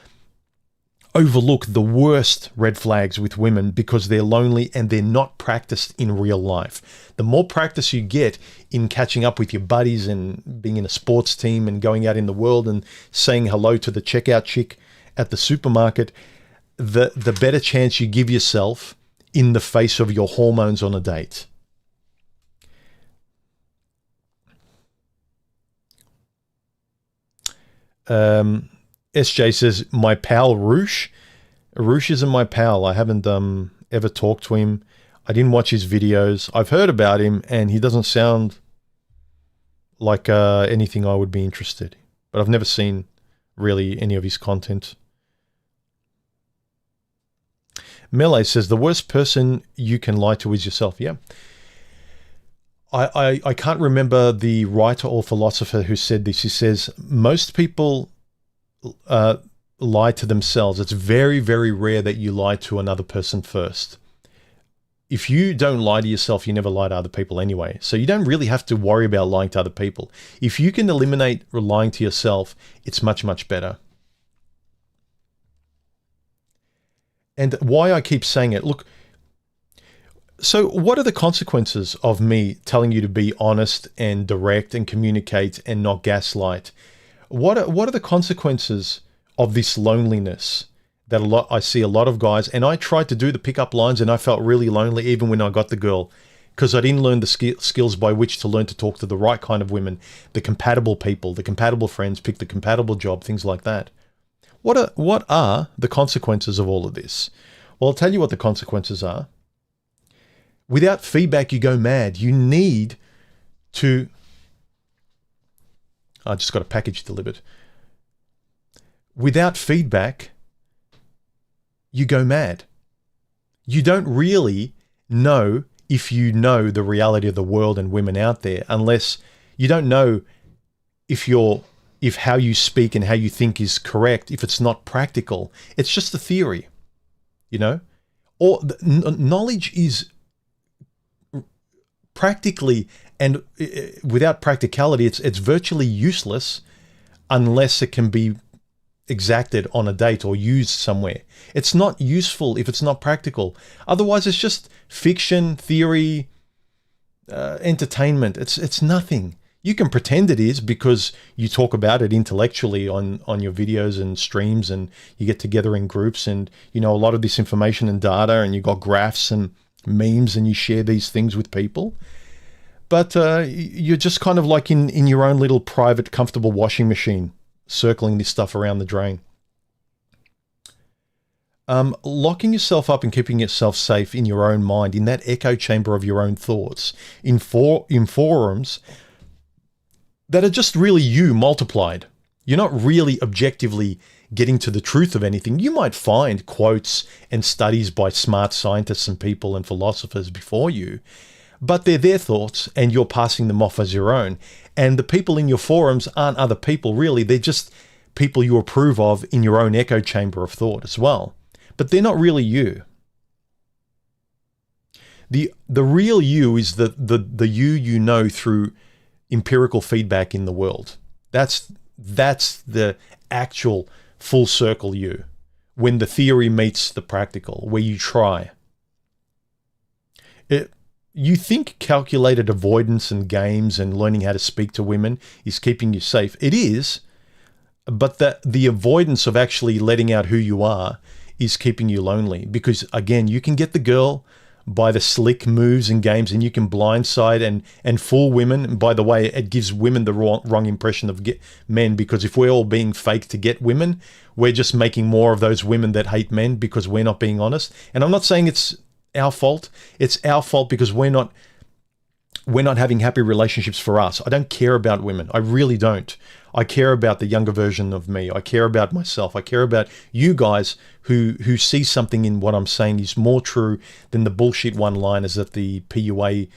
overlook the worst red flags with women because they're lonely and they're not practiced in real life. The more practice you get in catching up with your buddies and being in a sports team and going out in the world and saying hello to the checkout chick at the supermarket, the better chance you give yourself in the face of your hormones on a date. SJ says, my pal Roosh. Roosh isn't my pal. I haven't ever talked to him. I didn't watch his videos. I've heard about him, and he doesn't sound like anything I would be interested in. But I've never seen really any of his content. Melee says, the worst person you can lie to is yourself. Yeah. I can't remember the writer or philosopher who said this. He says, most people lie to themselves. It's very, very rare that you lie to another person first. If you don't lie to yourself, you never lie to other people anyway. So you don't really have to worry about lying to other people. If you can eliminate lying to yourself, it's much, much better. And why I keep saying it, look, so what are the consequences of me telling you to be honest and direct and communicate and not gaslight? What are the consequences of this loneliness that I see a lot of guys, and I tried to do the pickup lines and I felt really lonely even when I got the girl, because I didn't learn the skills by which to learn to talk to the right kind of women, the compatible people, the compatible friends, pick the compatible job, things like that. What are the consequences of all of this? Well, I'll tell you what the consequences are. Without feedback, you go mad. You need to... I just got a package delivered. Without feedback, you go mad. You don't really know if you know the reality of the world and women out there, unless you don't know if how you speak and how you think is correct, if it's not practical. It's just a theory, you know? Or knowledge is practically, and without practicality, it's virtually useless unless it can be exacted on a date or used somewhere. It's not useful if it's not practical. Otherwise, it's just fiction, theory, entertainment. It's nothing. You can pretend it is because you talk about it intellectually on your videos and streams, and you get together in groups, and you know a lot of this information and data, and you got graphs and memes, and you share these things with people. But you're just kind of like in your own little private, comfortable washing machine, circling this stuff around the drain. Locking yourself up and keeping yourself safe in your own mind, in that echo chamber of your own thoughts, in forums that are just really you multiplied. You're not really objectively getting to the truth of anything. You might find quotes and studies by smart scientists and people and philosophers before you, but they're their thoughts and you're passing them off as your own. And the people in your forums aren't other people really. They're just people you approve of in your own echo chamber of thought as well. But they're not really you. The real you is the you know through empirical feedback in the world. That's the actual full circle you, when the theory meets the practical, where you try. You think calculated avoidance and games and learning how to speak to women is keeping you safe. It is, but the avoidance of actually letting out who you are is keeping you lonely, because again, you can get the girl by the slick moves and games, and you can blindside and fool women. And by the way, it gives women the wrong impression of men, because if we're all being fake to get women, we're just making more of those women that hate men because we're not being honest. And I'm not saying it's our fault. It's our fault because we're not having happy relationships for us. I don't care about women. I really don't. I care about the younger version of me. I care about myself. I care about you guys who see something in what I'm saying is more true than the bullshit one-liners that the PUA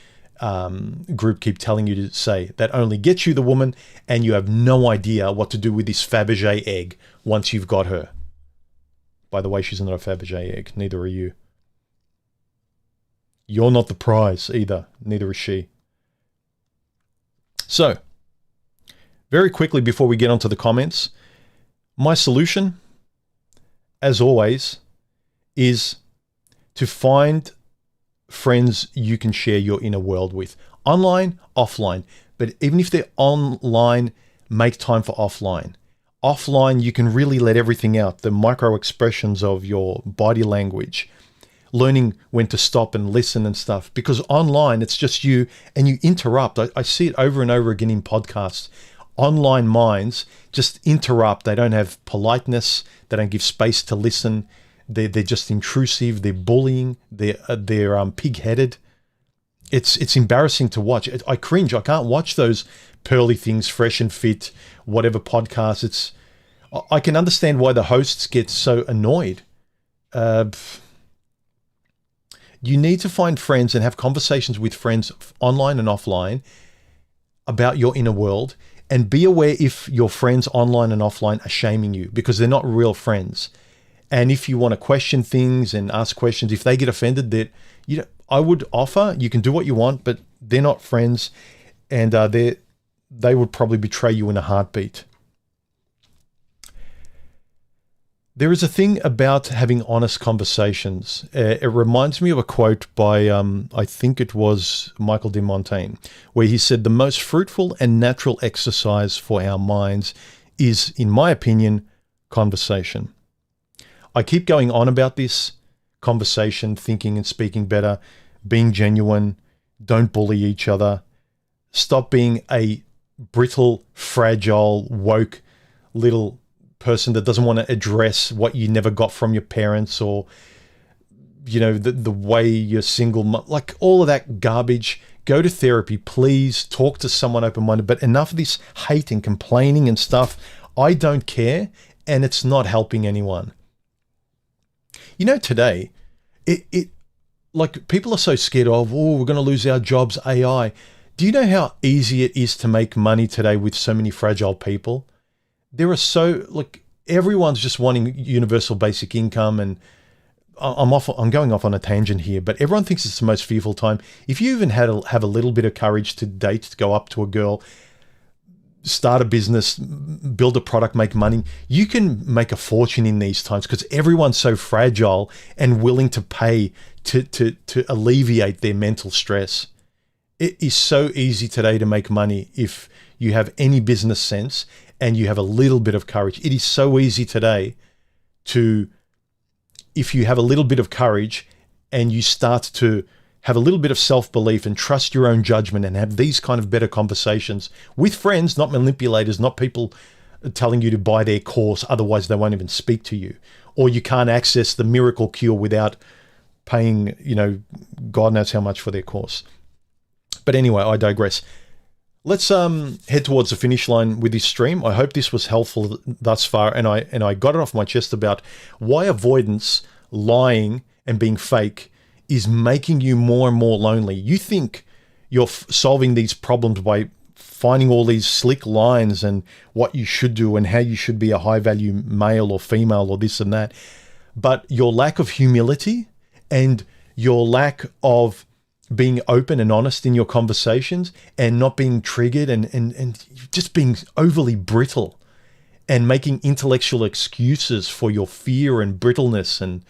group keep telling you to say, that only gets you the woman and you have no idea what to do with this Fabergé egg once you've got her. By the way, she's not a Fabergé egg. Neither are you. You're not the prize either. Neither is she. So, very quickly before we get onto the comments, my solution, as always, is to find friends you can share your inner world with. Online, offline. But even if they're online, make time for offline. Offline, you can really let everything out. The micro expressions of your body language, learning when to stop and listen and stuff, because online it's just you and you interrupt. I see it over and over again in podcasts. Online minds just interrupt. They don't have politeness. They don't give space to listen. They're just intrusive. They're bullying. They're pig-headed. It's embarrassing to watch. I cringe. I can't watch those Pearly Things, Fresh and Fit, whatever podcasts. I can understand why the hosts get so annoyed. You need to find friends and have conversations with friends online and offline about your inner world, and be aware if your friends online and offline are shaming you, because they're not real friends. And if you want to question things and ask questions, if they get offended, that I would offer, you can do what you want, but they're not friends, and they would probably betray you in a heartbeat. There is a thing about having honest conversations. It reminds me of a quote by, I think it was Michael de Montaigne, where he said, the most fruitful and natural exercise for our minds is, in my opinion, conversation. I keep going on about this: conversation, thinking and speaking better, being genuine, don't bully each other, stop being a brittle, fragile, woke little person that doesn't want to address what you never got from your parents, or the way you're single, like all of that garbage. Go to therapy, please. Talk to someone open-minded, but enough of this hate and complaining and stuff. I don't care, and it's not helping anyone. Today, it like people are so scared of, we're going to lose our jobs, AI. Do you know how easy it is to make money today with so many fragile people? There are everyone's just wanting universal basic income, and I'm going off on a tangent here, but everyone thinks it's the most fearful time. If you even have a little bit of courage to date, to go up to a girl, start a business, build a product, make money, you can make a fortune in these times, because everyone's so fragile and willing to pay to alleviate their mental stress. It is so easy today to make money if you have any business sense and you have a little bit of courage. It is so easy today if you have a little bit of courage and you start to have a little bit of self-belief and trust your own judgment and have these kind of better conversations with friends, not manipulators, not people telling you to buy their course, otherwise they won't even speak to you. Or you can't access the miracle cure without paying, God knows how much for their course. But anyway, I digress. Let's head towards the finish line with this stream. I hope this was helpful thus far, and I got it off my chest about why avoidance, lying, and being fake is making you more and more lonely. You think you're solving these problems by finding all these slick lines and what you should do and how you should be a high-value male or female or this and that, but your lack of humility and your lack of being open and honest in your conversations and not being triggered and just being overly brittle and making intellectual excuses for your fear and brittleness and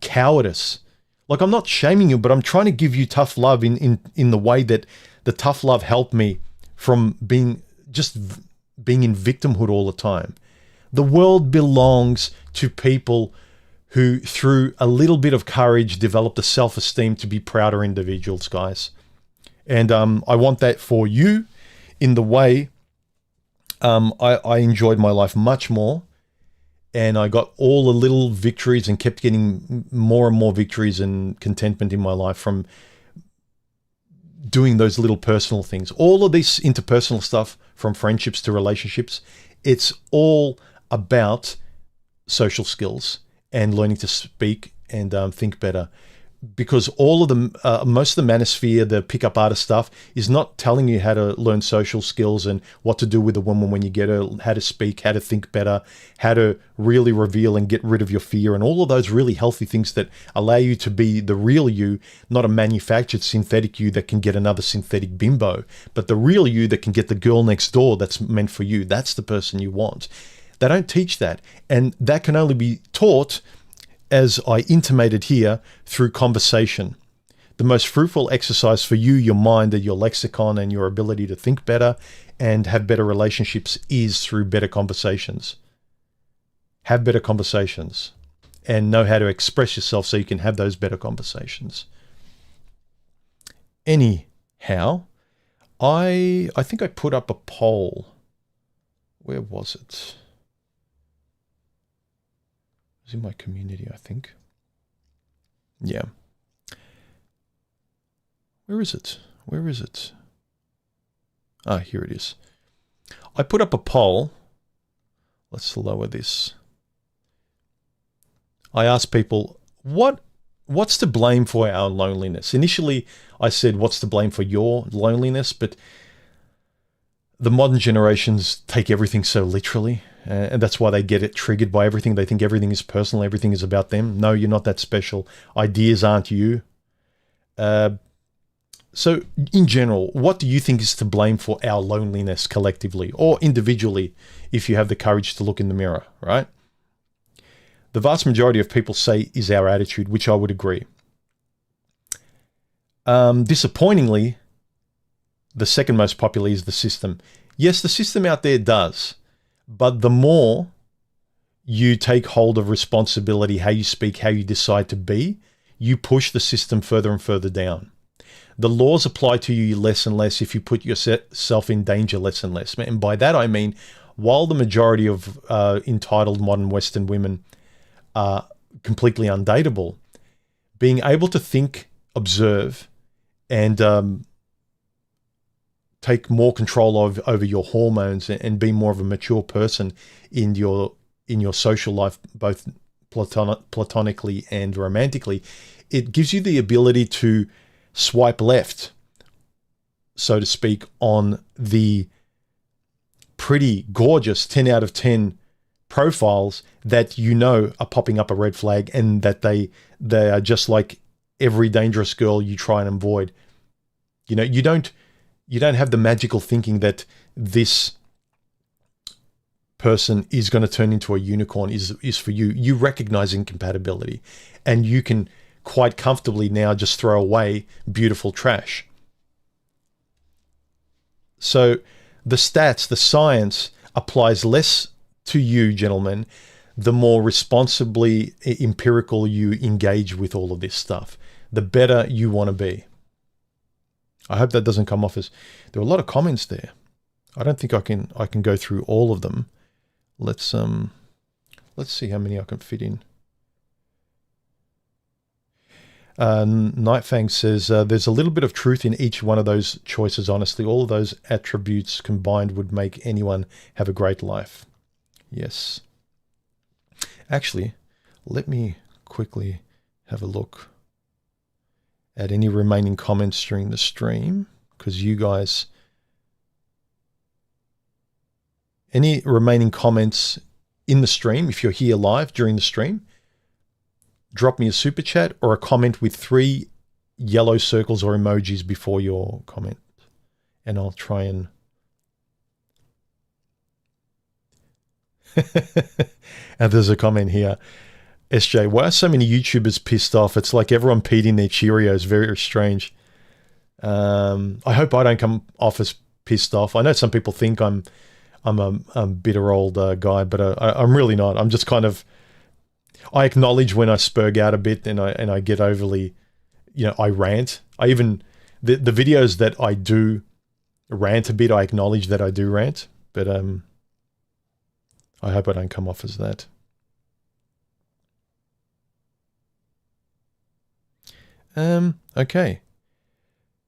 cowardice. Like, I'm not shaming you, but I'm trying to give you tough love in the way that the tough love helped me from being in victimhood all the time. The world belongs to people who, through a little bit of courage, developed the self-esteem to be prouder individuals, guys. And I want that for you in the way I enjoyed my life much more. And I got all the little victories and kept getting more and more victories and contentment in my life from doing those little personal things. All of this interpersonal stuff, from friendships to relationships, it's all about social skills and learning to speak and think better. Because all of the, most of the manosphere, the pickup artist stuff, is not telling you how to learn social skills and what to do with a woman when you get her, how to speak, how to think better, how to really reveal and get rid of your fear, and all of those really healthy things that allow you to be the real you, not a manufactured synthetic you that can get another synthetic bimbo, but the real you that can get the girl next door that's meant for you. That's the person you want. They don't teach that, and that can only be taught, as I intimated here, through conversation. The most fruitful exercise for you, your mind, and your lexicon, and your ability to think better and have better relationships is through better conversations. Have better conversations. and know how to express yourself so you can have those better conversations. Anyhow, I think I put up a poll. Where was it? It was in my community, I think. Yeah. Where is it? Where is it? Ah, here it is. I put up a poll. Let's lower this. I asked people, what's to blame for our loneliness? Initially, I said, what's to blame for your loneliness? But the modern generations take everything so literally, and that's why they get it triggered by everything. They think everything is personal, everything is about them. No, you're not that special. Ideas aren't you. So in general, what do you think is to blame for our loneliness collectively or individually if you have the courage to look in the mirror, right? The vast majority of people say is our attitude, which I would agree. Disappointingly, the second most popular is the system. Yes, the system out there does, but the more you take hold of responsibility, how you speak, how you decide to be, you push the system further and further down. The laws apply to you less and less if you put yourself in danger less and less. And by that I mean, while the majority of entitled modern Western women are completely undateable, being able to think, observe, and take more control over your hormones and be more of a mature person in your social life, both platonically and romantically, it gives you the ability to swipe left, so to speak, on the pretty gorgeous 10 out of 10 profiles that you know are popping up a red flag, and that they are just like every dangerous girl you try and avoid. You know, you don't have the magical thinking that this person is going to turn into a unicorn is for you. You recognize incompatibility, and you can quite comfortably now just throw away beautiful trash. So the stats, the science applies less to you, gentlemen, the more responsibly empirical you engage with all of this stuff, the better you want to be. I hope that doesn't come off as... There are a lot of comments there. I don't think I can go through all of them. Let's see how many I can fit in. Nightfang says, there's a little bit of truth in each one of those choices, honestly. All of those attributes combined would make anyone have a great life. Yes. Actually, let me quickly have a look at any remaining comments during the stream, because you guys... Any remaining comments in the stream, if you're here live during the stream, drop me a super chat or a comment with 3 yellow circles or emojis before your comment, and I'll try and... And there's a comment here. SJ, why are so many YouTubers pissed off? It's like everyone peeing their Cheerios. Very strange. I hope I don't come off as pissed off. I know some people think I'm a bitter old guy, but I'm really not. I'm just kind of... I acknowledge when I spurg out a bit and I get overly, I rant. I even... The videos that I do rant a bit, I acknowledge that I do rant, but I hope I don't come off as that. Okay.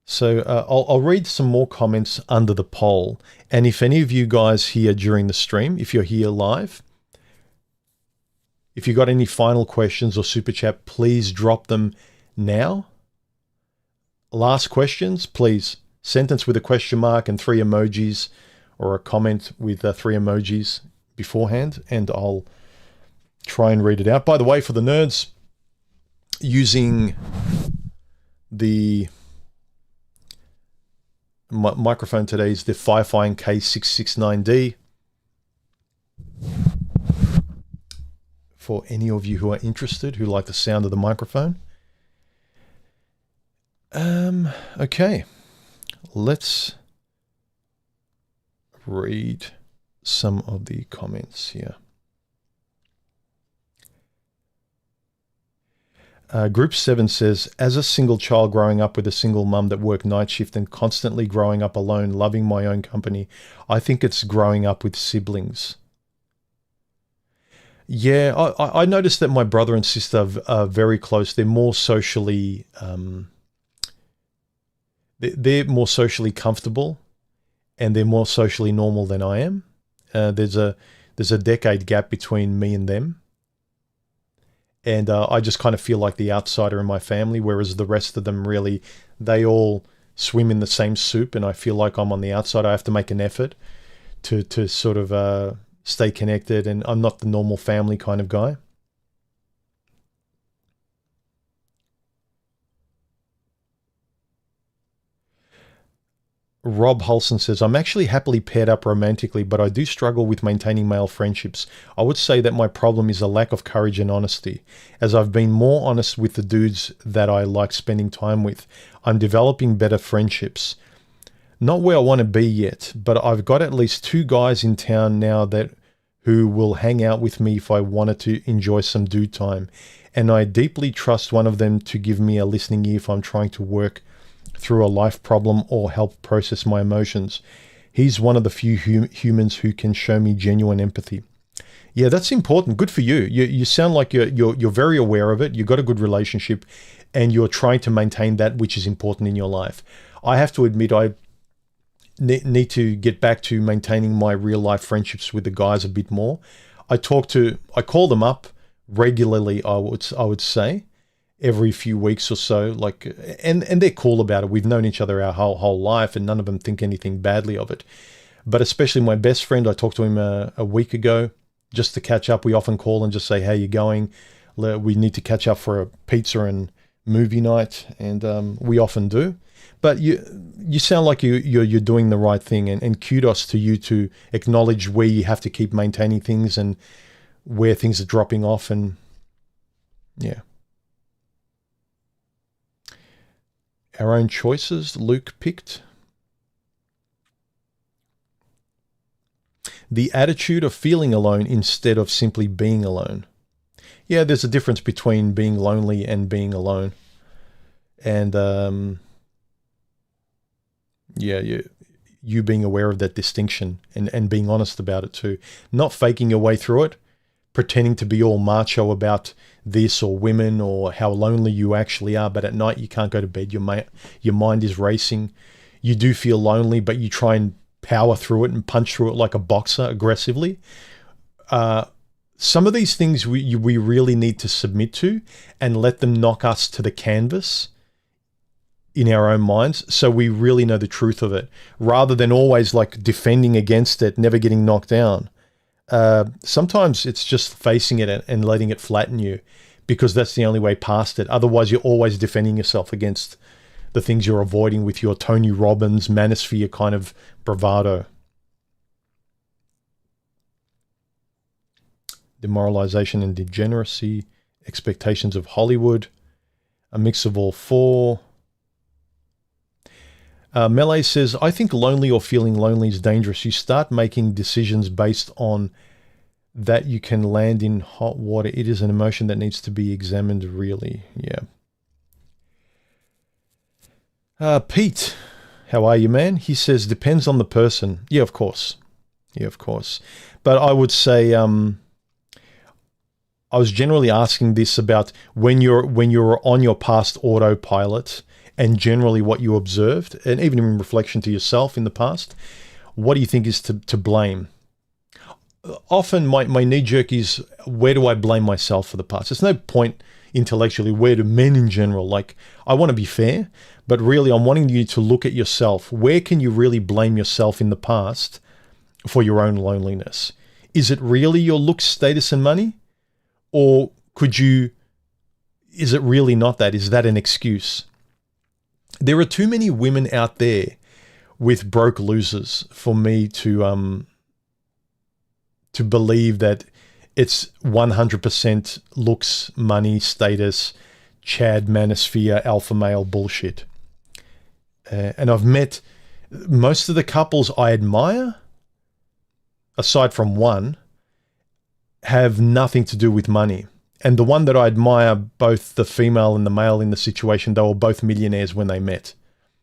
So I'll read some more comments under the poll. And if any of you guys here during the stream, if you're here live, if you got any final questions or super chat, please drop them now. Last questions, please. Sentence with a question mark and 3 emojis, or a comment with 3 emojis beforehand, and I'll try and read it out. By the way, for the nerds, using the microphone today is the Firefine K669D. For any of you who are interested, who like the sound of the microphone. Okay, let's read some of the comments here. Group 7 says, as a single child growing up with a single mum that worked night shift and constantly growing up alone, loving my own company, I think it's growing up with siblings. Yeah, I noticed that my brother and sister are very close. They're more socially, they're more socially comfortable, and they're more socially normal than I am. There's a decade gap between me and them. And I just kind of feel like the outsider in my family, whereas the rest of them really, they all swim in the same soup, and I feel like I'm on the outside. I have to make an effort to sort of stay connected, and I'm not the normal family kind of guy. Rob Hulson says, I'm actually happily paired up romantically, but I do struggle with maintaining male friendships. I would say that my problem is a lack of courage and honesty. As I've been more honest with the dudes that I like spending time with, I'm developing better friendships. Not where I want to be yet, but I've got at least 2 guys in town now who will hang out with me if I wanted to enjoy some dude time. And I deeply trust one of them to give me a listening ear if I'm trying to work through a life problem or help process my emotions. He's one of the few humans who can show me genuine empathy. Yeah, that's important. Good for you. You sound like you're very aware of it. You've got a good relationship, and you're trying to maintain that which is important in your life. I have to admit, I need to get back to maintaining my real life friendships with the guys a bit more. I call them up regularly, I would say, every few weeks or so, and they're cool about it. We've known each other our whole life, and none of them think anything badly of it. But especially my best friend, I talked to him a week ago just to catch up. We often call and just say, how you going? We need to catch up for a pizza and movie night, and we often do. But you sound like you're doing the right thing, and kudos to you to acknowledge where you have to keep maintaining things and where things are dropping off, and yeah. Our own choices, Luke picked. The attitude of feeling alone instead of simply being alone. Yeah, there's a difference between being lonely and being alone. And you being aware of that distinction and being honest about it too. Not faking your way through it, pretending to be all macho about this or women or how lonely you actually are, but at night you can't go to bed. Your mind is racing. You do feel lonely, but you try and power through it and punch through it like a boxer aggressively. Some of these things we really need to submit to and let them knock us to the canvas in our own minds, so we really know the truth of it, rather than always like defending against it, never getting knocked down. Sometimes it's just facing it and letting it flatten you, because that's the only way past it. Otherwise, you're always defending yourself against the things you're avoiding with your Tony Robbins, manosphere kind of bravado. Demoralization and degeneracy, expectations of Hollywood, a mix of all 4. Melee says, I think lonely or feeling lonely is dangerous. You start making decisions based on that you can land in hot water. It is an emotion that needs to be examined really. Yeah. Pete, how are you, man? He says, depends on the person. Yeah, of course. But I would say, I was generally asking this about when you're on your past autopilot, and generally what you observed, and even in reflection to yourself in the past, what do you think is to blame? Often my knee-jerk is, where do I blame myself for the past? There's no point intellectually, where do men in general, like, I want to be fair, but really I'm wanting you to look at yourself. Where can you really blame yourself in the past for your own loneliness? Is it really your looks, status, and money? Or is it really not that? Is that an excuse? There are too many women out there with broke losers for me to believe that it's 100% looks, money, status, Chad manosphere, alpha male bullshit. And I've met most of the couples I admire, aside from one, have nothing to do with money. And the one that I admire, both the female and the male in the situation, they were both millionaires when they met.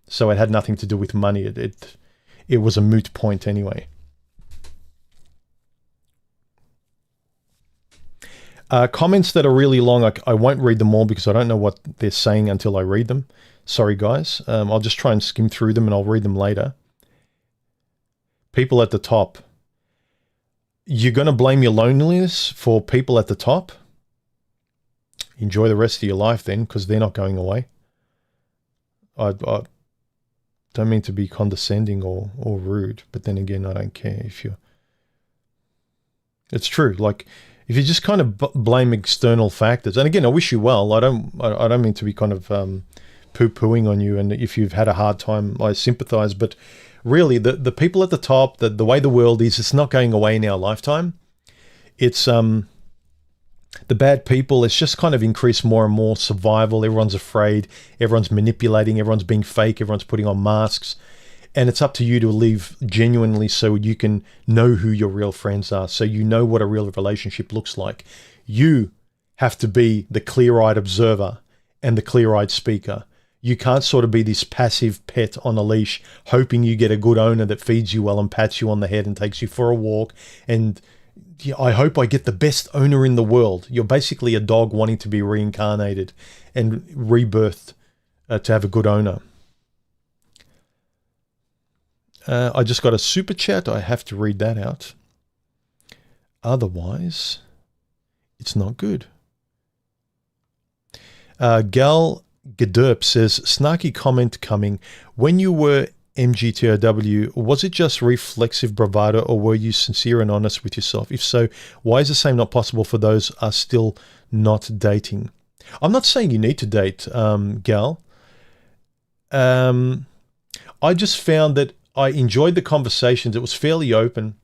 So it had nothing to do with money. It was a moot point anyway. Comments that are really long, I won't read them all because I don't know what they're saying until I read them. Sorry, guys. I'll just try and skim through them and I'll read them later. People at the top. You're going to blame your loneliness for people at the top? Enjoy the rest of your life then, because they're not going away. I don't mean to be condescending or rude, but then again, I don't care if you're... It's true. Like, if you just kind of blame external factors, and again, I wish you well. I don't mean to be kind of poo-pooing on you, and if you've had a hard time, I sympathize, but really, the people at the top, the way the world is, it's not going away in our lifetime. It's the bad people, it's just kind of increased more and more survival. Everyone's afraid, everyone's manipulating, everyone's being fake, everyone's putting on masks. And it's up to you to live genuinely so you can know who your real friends are, so you know what a real relationship looks like. You have to be the clear-eyed observer and the clear-eyed speaker. You can't sort of be this passive pet on a leash, hoping you get a good owner that feeds you well and pats you on the head and takes you for a walk. And I hope I get the best owner in the world. You're basically a dog wanting to be reincarnated and rebirthed to have a good owner. I just got a super chat. I have to read that out. Otherwise, it's not good. Gal Gadurp says, snarky comment coming. When you were MGTOW, was it just reflexive bravado or were you sincere and honest with yourself? If so, why is the same not possible for those who are still not dating? I'm not saying you need to date, Gal. I just found that I enjoyed the conversations. It was fairly open.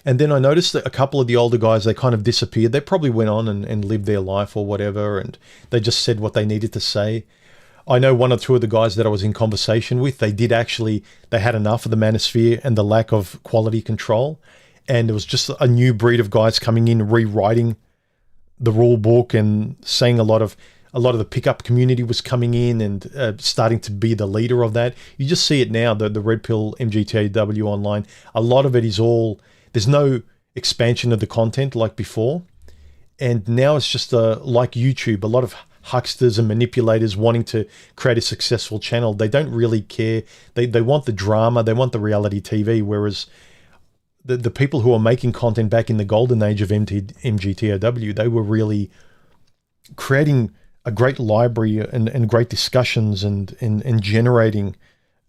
And then I noticed that a couple of the older guys, they kind of disappeared. They probably went on and lived their life or whatever, and they just said what they needed to say. I know one or two of the guys that I was in conversation with, they had enough of the manosphere and the lack of quality control. And it was just a new breed of guys coming in, rewriting the rule book and saying a lot of the pickup community was coming in and starting to be the leader of that. You just see it now, the Red Pill MGTOW online. A lot of it is there's no expansion of the content like before. And now it's just like YouTube, a lot of hucksters and manipulators wanting to create a successful channel. They don't really care. They want the drama. They want the reality TV. Whereas the people who are making content back in the golden age of MGTOW, they were really creating a great library and great discussions and generating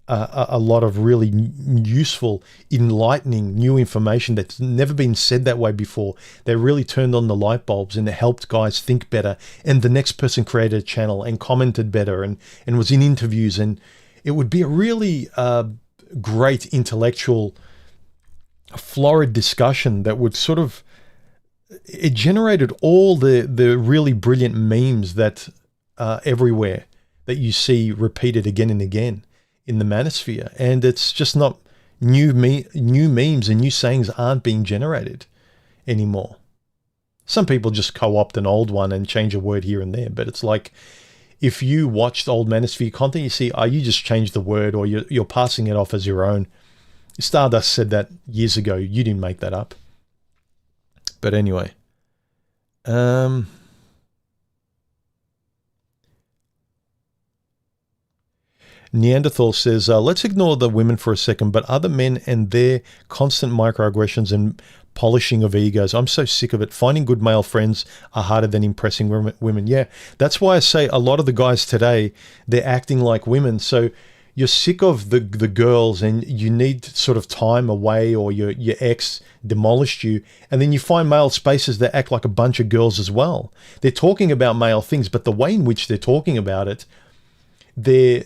a lot of really useful, enlightening new information that's never been said that way before. They really turned on the light bulbs and it helped guys think better. And the next person created a channel and commented better and was in interviews. And it would be a really great intellectual, florid discussion that would sort of, it generated all the really brilliant memes that everywhere that you see repeated again and again in the manosphere. And it's just not new memes and new sayings aren't being generated anymore. Some people just co-opt an old one and change a word here and there, but it's like if you watched old manosphere content, you see, you just changed the word or you're passing it off as your own. Stardust said that years ago. You didn't make that up. But anyway, Neanderthal says, let's ignore the women for a second, but other men and their constant microaggressions and polishing of egos. I'm so sick of it. Finding good male friends are harder than impressing women. Yeah, that's why I say a lot of the guys today, they're acting like women. So you're sick of the girls and you need sort of time away or your ex demolished you. And then you find male spaces that act like a bunch of girls as well. They're talking about male things, but the way in which they're talking about it, they're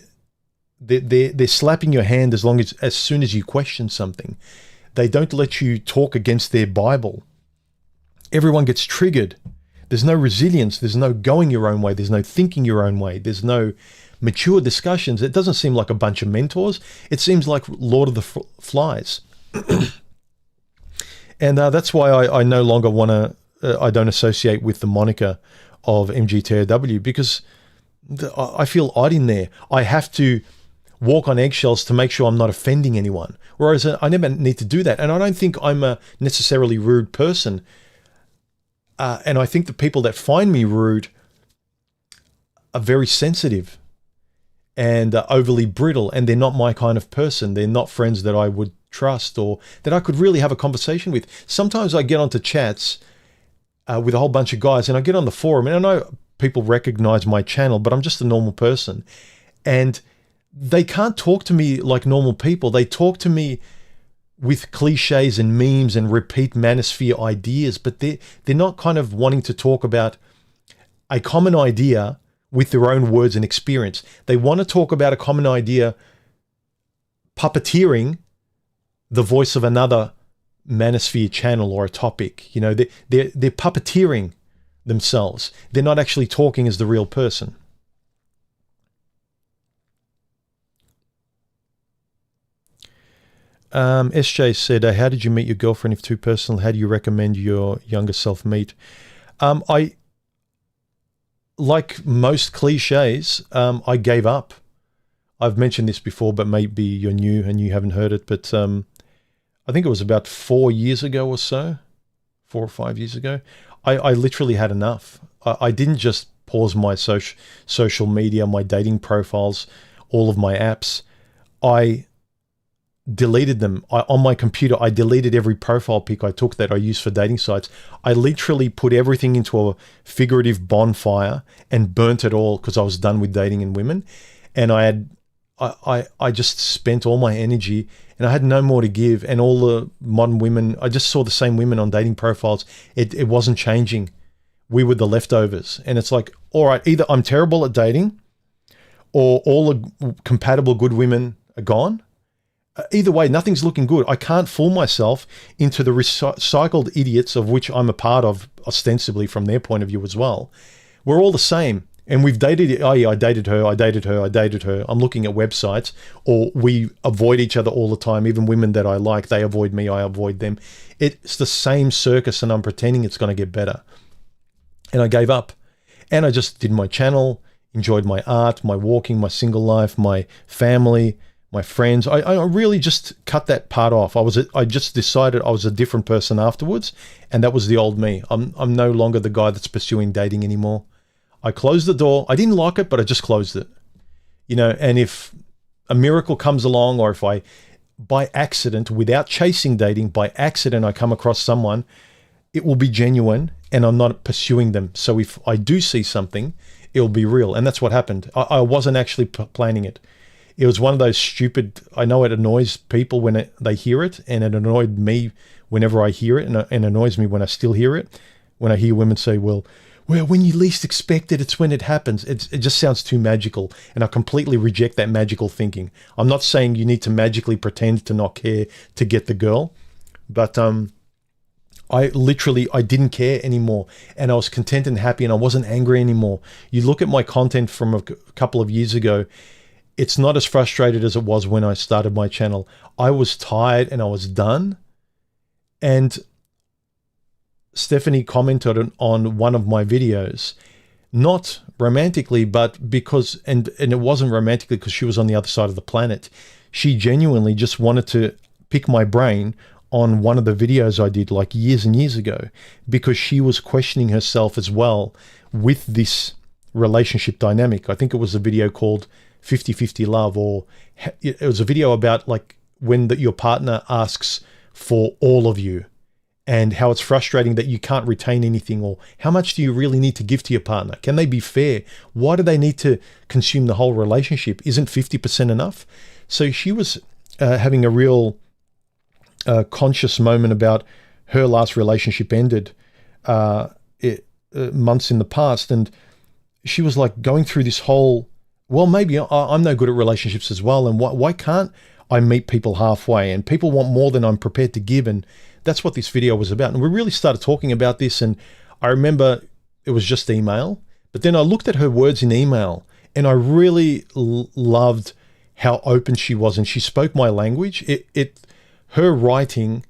slapping your hand as soon as you question something. They don't let you talk against their Bible. Everyone gets triggered. There's no resilience. There's no going your own way. There's no thinking your own way. There's no mature discussions. It doesn't seem like a bunch of mentors. It seems like Lord of the Flies. And that's why I no longer want to I don't associate with the moniker of MGTOW, because I feel odd in there. I have to walk on eggshells to make sure I'm not offending anyone, whereas I never need to do that. And I don't think I'm a necessarily rude person. And I think the people that find me rude are very sensitive and overly brittle, and they're not my kind of person. They're not friends that I would trust or that I could really have a conversation with. Sometimes I get onto chats with a whole bunch of guys, and I get on the forum, and I know people recognize my channel, but I'm just a normal person. And they can't talk to me like normal people. They talk to me with cliches and memes and repeat manosphere ideas, but they're not kind of wanting to talk about a common idea with their own words and experience. They want to talk about a common idea puppeteering the voice of another manosphere channel or a topic. You know, they're puppeteering themselves. They're not actually talking as the real person. SJ said, how did you meet your girlfriend? If too personal, how do you recommend your younger self meet? I, like most cliches, I gave up. I've mentioned this before, but maybe you're new and you haven't heard it. But I think it was about 4 years ago or so, 4 or 5 years ago. I literally had enough. I didn't just pause my social media, my dating profiles, all of my apps. I deleted them. On my computer, I deleted every profile pic I took that I used for dating sites. I literally put everything into a figurative bonfire and burnt it all because I was done with dating in women. And I just spent all my energy, and I had no more to give. And all the modern women, I just saw the same women on dating profiles. It wasn't changing. We were the leftovers. And it's like, all right, either I'm terrible at dating or all the compatible good women are gone. Either way, nothing's looking good. I can't fool myself into the recycled idiots of which I'm a part of, ostensibly from their point of view as well. We're all the same. And we've dated, oh yeah, I dated her. I'm looking at websites, or we avoid each other all the time. Even women that I like, they avoid me, I avoid them. It's the same circus, and I'm pretending it's going to get better. And I gave up. And I just did my channel, enjoyed my art, my walking, my single life, my family, my friends. I really just cut that part off. I just decided I was a different person afterwards, and that was the old me. I'm no longer the guy that's pursuing dating anymore. I closed the door. I didn't like it, but I just closed it. You know, and if a miracle comes along, or if I, by accident, without chasing dating, by accident I come across someone, it will be genuine, and I'm not pursuing them. So if I do see something, it'll be real. And that's what happened. I wasn't actually planning it. It was one of those stupid, I know it annoys people when they hear it, and it annoyed me whenever I hear it, and annoys me when I still hear it. When I hear women say, well, when you least expect it, it's when it happens. It just sounds too magical, and I completely reject that magical thinking. I'm not saying you need to magically pretend to not care to get the girl, but I didn't care anymore, and I was content and happy, and I wasn't angry anymore. You look at my content from a couple of years ago, it's not as frustrated as it was when I started my channel. I was tired and I was done. And Stephanie commented on one of my videos, not romantically, but because, and it wasn't romantically because she was on the other side of the planet. She genuinely just wanted to pick my brain on one of the videos I did like years and years ago, because she was questioning herself as well with this relationship dynamic. I think it was a video called 50-50 love, or it was a video about like when your partner asks for all of you, and how it's frustrating that you can't retain anything, or how much do you really need to give to your partner? Can they be fair? Why do they need to consume the whole relationship? Isn't 50% enough? So she was having a real conscious moment about her last relationship ended months in the past, and she was like going through this whole, well, maybe I'm no good at relationships as well, and why can't I meet people halfway? And people want more than I'm prepared to give, and that's what this video was about. And we really started talking about this, and I remember it was just email, but then I looked at her words in email, and I really loved how open she was, and she spoke my language. Her writing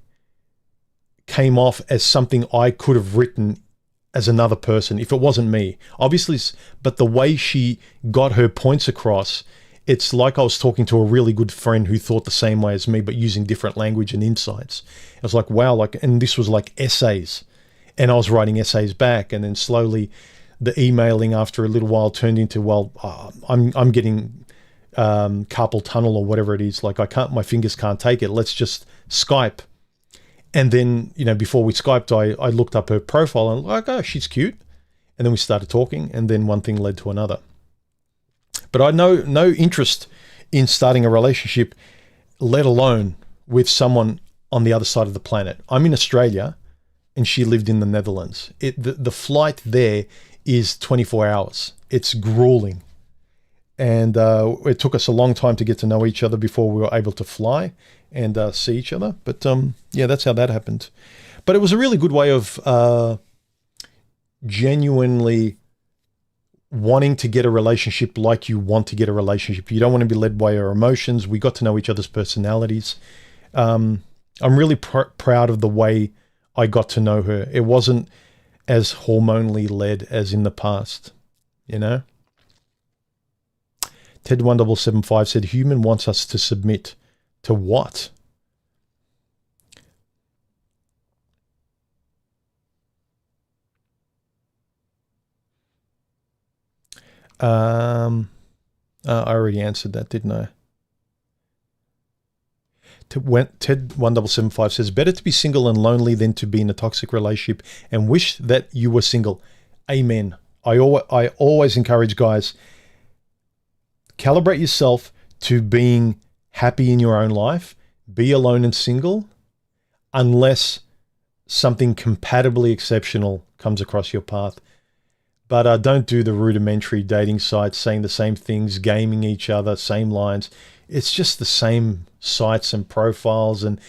came off as something I could have written as another person if it wasn't me. Obviously, but the way she got her points across, it's like I was talking to a really good friend who thought the same way as me, but using different language and insights. I was like, wow, and this was like essays, and I was writing essays back, and then slowly the emailing after a little while turned into, well, I'm getting carpal tunnel or whatever it is. Like my fingers can't take it. Let's just Skype. And then, before we Skyped, I looked up her profile and like, oh, she's cute. And then we started talking, and then one thing led to another. But I had no interest in starting a relationship, let alone with someone on the other side of the planet. I'm in Australia, and she lived in the Netherlands. The flight there is 24 hours. It's grueling. And it took us a long time to get to know each other before we were able to fly and see each other. But yeah, that's how that happened. But it was a really good way of genuinely wanting to get a relationship like you want to get a relationship. You don't want to be led by your emotions. We got to know each other's personalities. I'm really proud of the way I got to know her. It wasn't as hormonally led as in the past, Ted1775 said, human wants us to submit to what? I already answered that, didn't I? Ted1775 says, better to be single and lonely than to be in a toxic relationship and wish that you were single. Amen. I always encourage guys, calibrate yourself to being happy in your own life. Be alone and single unless something compatibly exceptional comes across your path. But don't do the rudimentary dating sites, saying the same things, gaming each other, same lines. It's just the same sites and profiles and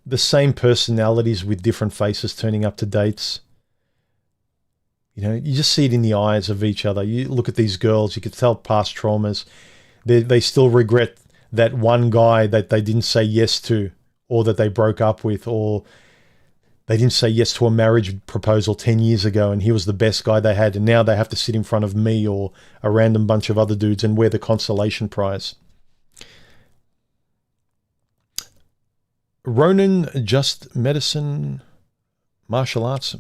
the same personalities with different faces turning up to dates. You just see it in the eyes of each other. You look at these girls, you can tell past traumas. They still regret that one guy that they didn't say yes to, or that they broke up with, or they didn't say yes to a marriage proposal 10 years ago and he was the best guy they had, and now they have to sit in front of me or a random bunch of other dudes and wear the consolation prize. Ronan, Just Medicine, Martial Arts.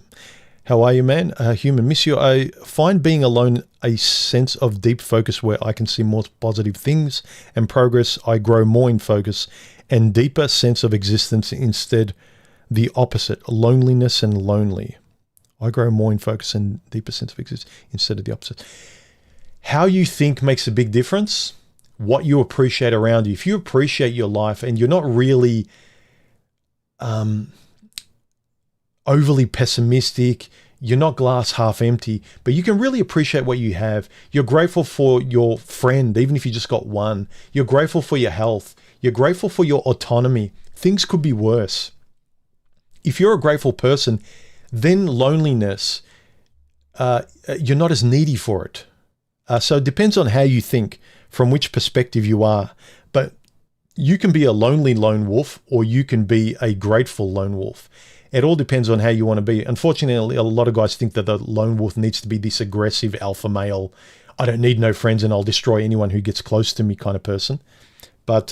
How are you, man? Human, miss you. I find being alone a sense of deep focus where I can see more positive things and progress. I grow more in focus and deeper sense of existence instead the opposite, loneliness and lonely. I grow more in focus and deeper sense of existence instead of the opposite. How you think makes a big difference. What you appreciate around you. If you appreciate your life and you're not really overly pessimistic, you're not glass half empty, but you can really appreciate what you have. You're grateful for your friend, even if you just got one. You're grateful for your health. You're grateful for your autonomy. Things could be worse. If you're a grateful person, then loneliness, you're not as needy for it. So it depends on how you think, from which perspective you are. But you can be a lonely lone wolf, or you can be a grateful lone wolf. It all depends on how you want to be. Unfortunately, a lot of guys think that the lone wolf needs to be this aggressive alpha male. I don't need no friends and I'll destroy anyone who gets close to me kind of person. But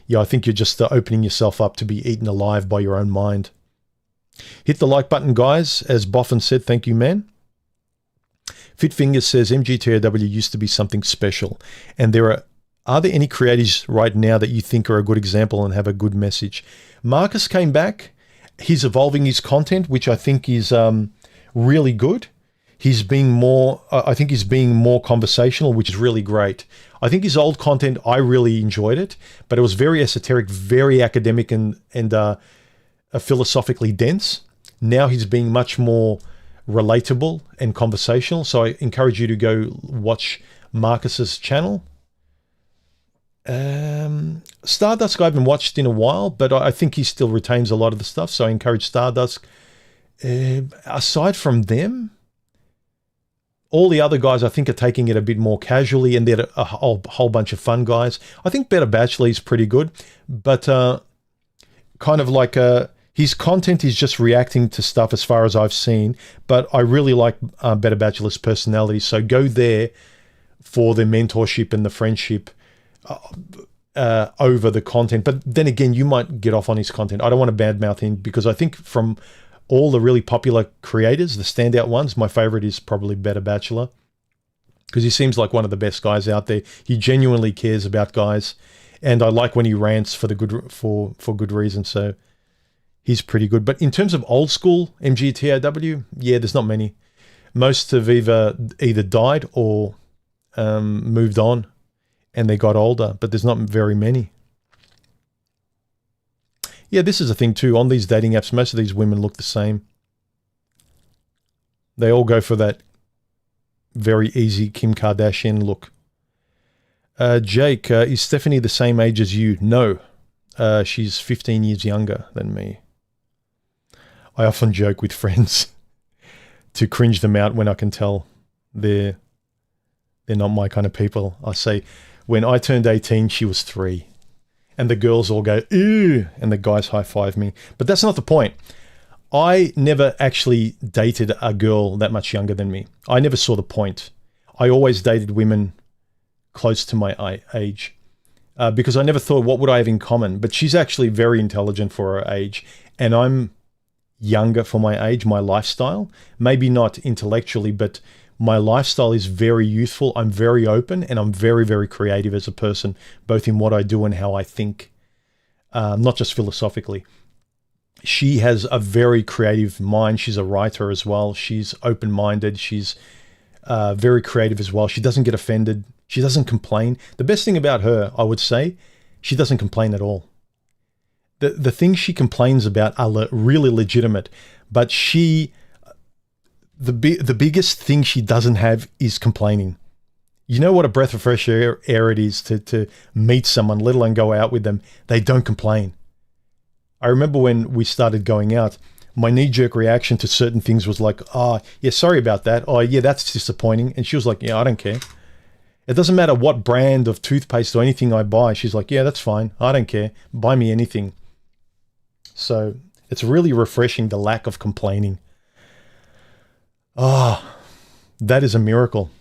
yeah, I think you're just opening yourself up to be eaten alive by your own mind. Hit the like button, guys. As Boffin said, thank you, man. Fitfinger says, MGTOW used to be something special. And are there any creators right now that you think are a good example and have a good message? Marcus came back. He's evolving his content, which I think is really good. He's being more, I think he's being more conversational, which is really great. I think his old content, I really enjoyed it, but it was very esoteric, very academic and philosophically dense. Now he's being much more relatable and conversational. So I encourage you to go watch Marcus's channel. Stardust I haven't watched in a while, but I think he still retains a lot of the stuff, so I encourage Stardust. Aside from them, all the other guys I think are taking it a bit more casually, and they're a whole bunch of fun guys. I think Better Bachelor is pretty good, but kind of like His content is just reacting to stuff as far as I've seen, but I really like Better Bachelor's personality. So go there for the mentorship and the friendship over the content. But then again, you might get off on his content. I don't want to badmouth him because I think from all the really popular creators, the standout ones, my favorite is probably Better Bachelor because he seems like one of the best guys out there. He genuinely cares about guys, and I like when he rants for the good for good reason. So he's pretty good. But in terms of old school MGTOW, yeah, there's not many. Most have either died or moved on, and they got older, but there's not very many. Yeah, this is a thing too. On these dating apps, most of these women look the same. They all go for that very easy Kim Kardashian look. Jake, is Stephanie the same age as you? No. She's 15 years younger than me. I often joke with friends to cringe them out when I can tell they're not my kind of people. I say, when I turned 18, she was 3. And the girls all go, ew, and the guys high-five me. But that's not the point. I never actually dated a girl that much younger than me. I never saw the point. I always dated women close to my age because I never thought, what would I have in common? But she's actually very intelligent for her age, and I'm younger for my age, my lifestyle. Maybe not intellectually, but my lifestyle is very youthful. I'm very open, and I'm very, very creative as a person, both in what I do and how I think, not just philosophically. She has a very creative mind. She's a writer as well. She's open-minded. She's very creative as well. She doesn't get offended. She doesn't complain. The best thing about her, I would say, she doesn't complain at all. The things she complains about are really legitimate, but the biggest thing she doesn't have is complaining. You know what a breath of fresh air it is to meet someone, let alone go out with them. They don't complain. I remember when we started going out, my knee-jerk reaction to certain things was like, oh, yeah, sorry about that. Oh, yeah, that's disappointing. And she was like, yeah, I don't care. It doesn't matter what brand of toothpaste or anything I buy. She's like, yeah, that's fine. I don't care. Buy me anything. So it's really refreshing, the lack of complaining. Ah, that is a miracle.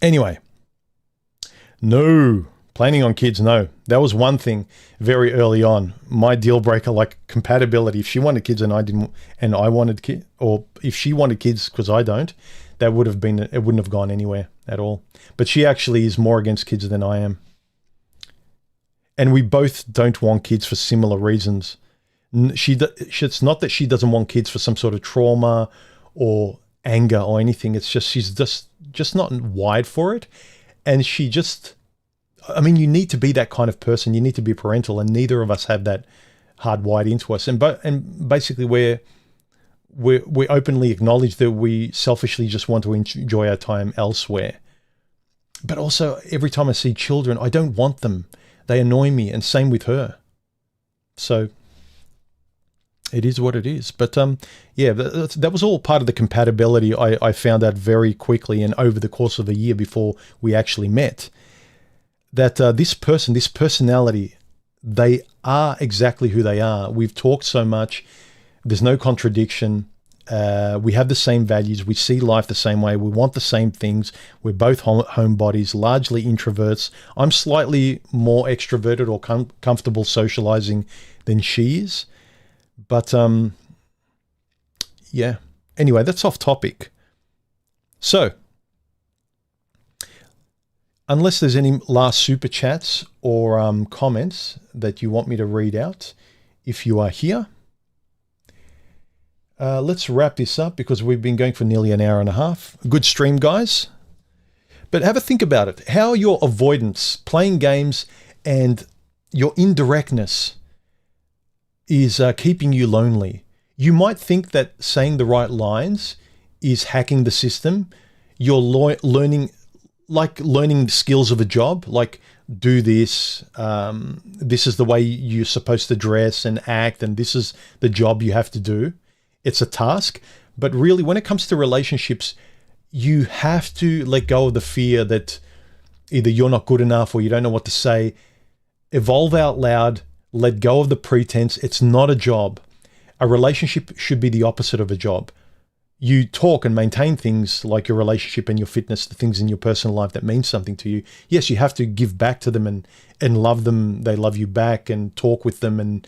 Anyway, no. Planning on kids, no. That was one thing very early on. My deal breaker, like compatibility. If she wanted kids and I didn't, and I wanted kids, or if she wanted kids because I don't, that would have been, it wouldn't have gone anywhere at all. But she actually is more against kids than I am. And we both don't want kids for similar reasons. It's not that she doesn't want kids for some sort of trauma or anger or anything. It's just she's just not wired for it. And she just, I mean, you need to be that kind of person. You need to be parental, and neither of us have that hardwired into us. And basically, we openly acknowledge that we selfishly just want to enjoy our time elsewhere. But also, every time I see children, I don't want them. They annoy me, and same with her. So it is what it is. But yeah, that was all part of the compatibility. I found out very quickly and over the course of a year before we actually met, that this personality, they are exactly who they are. We've talked so much. There's no contradiction. We have the same values. We see life the same way. We want the same things. We're both homebodies, largely introverts. I'm slightly more extroverted or comfortable socializing than she is. But yeah. Anyway, that's off topic. So, unless there's any last super chats or comments that you want me to read out, if you are here, let's wrap this up because we've been going for nearly an hour and a half. Good stream, guys. But have a think about it. How your avoidance, playing games, and your indirectness is keeping you lonely. You might think that saying the right lines is hacking the system. You're learning the skills of a job, like do this, this is the way you're supposed to dress and act, and this is the job you have to do. It's a task. But really, when it comes to relationships, you have to let go of the fear that either you're not good enough or you don't know what to say. Evolve out loud. Let go of the pretense. It's not a job. A relationship should be the opposite of a job. You talk and maintain things like your relationship and your fitness, the things in your personal life that mean something to you. Yes, you have to give back to them and love them. They love you back, and talk with them and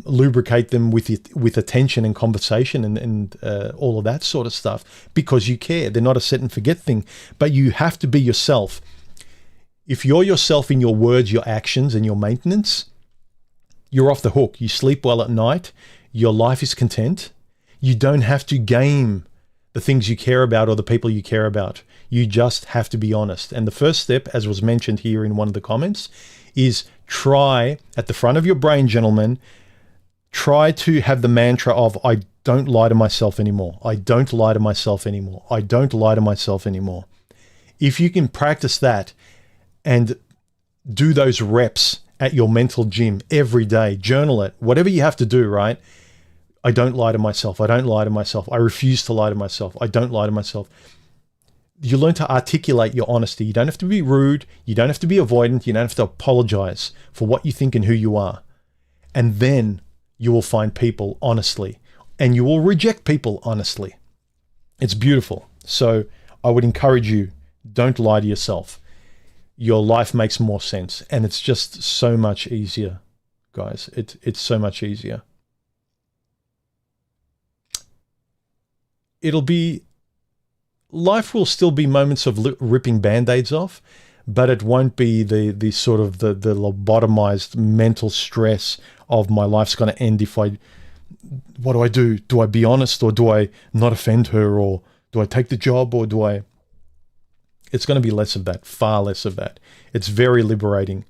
lubricate them with attention and conversation and all of that sort of stuff, because you care. They're not a set and forget thing, but you have to be yourself. If you're yourself in your words, your actions, and your maintenance, you're off the hook. You sleep well at night. Your life is content. You don't have to game the things you care about or the people you care about. You just have to be honest. And the first step, as was mentioned here in one of the comments, is try at the front of your brain, gentlemen, try to have the mantra of, I don't lie to myself anymore. I don't lie to myself anymore. I don't lie to myself anymore. If you can practice that and do those reps at your mental gym every day, journal it, whatever you have to do, right? I don't lie to myself. I don't lie to myself. I refuse to lie to myself. I don't lie to myself. You learn to articulate your honesty. You don't have to be rude. You don't have to be avoidant. You don't have to apologize for what you think and who you are. And then you will find people honestly, and you will reject people honestly. It's beautiful. So I would encourage you, don't lie to yourself. Your life makes more sense, and it's just so much easier, guys. It's so much easier. Life will still be moments of ripping band-aids off, but it won't be the sort of the lobotomized mental stress of my life's going to end if what do I do? Do I be honest, or do I not offend her, or do I take the job, or do I? It's going to be less of that, far less of that. It's very liberating.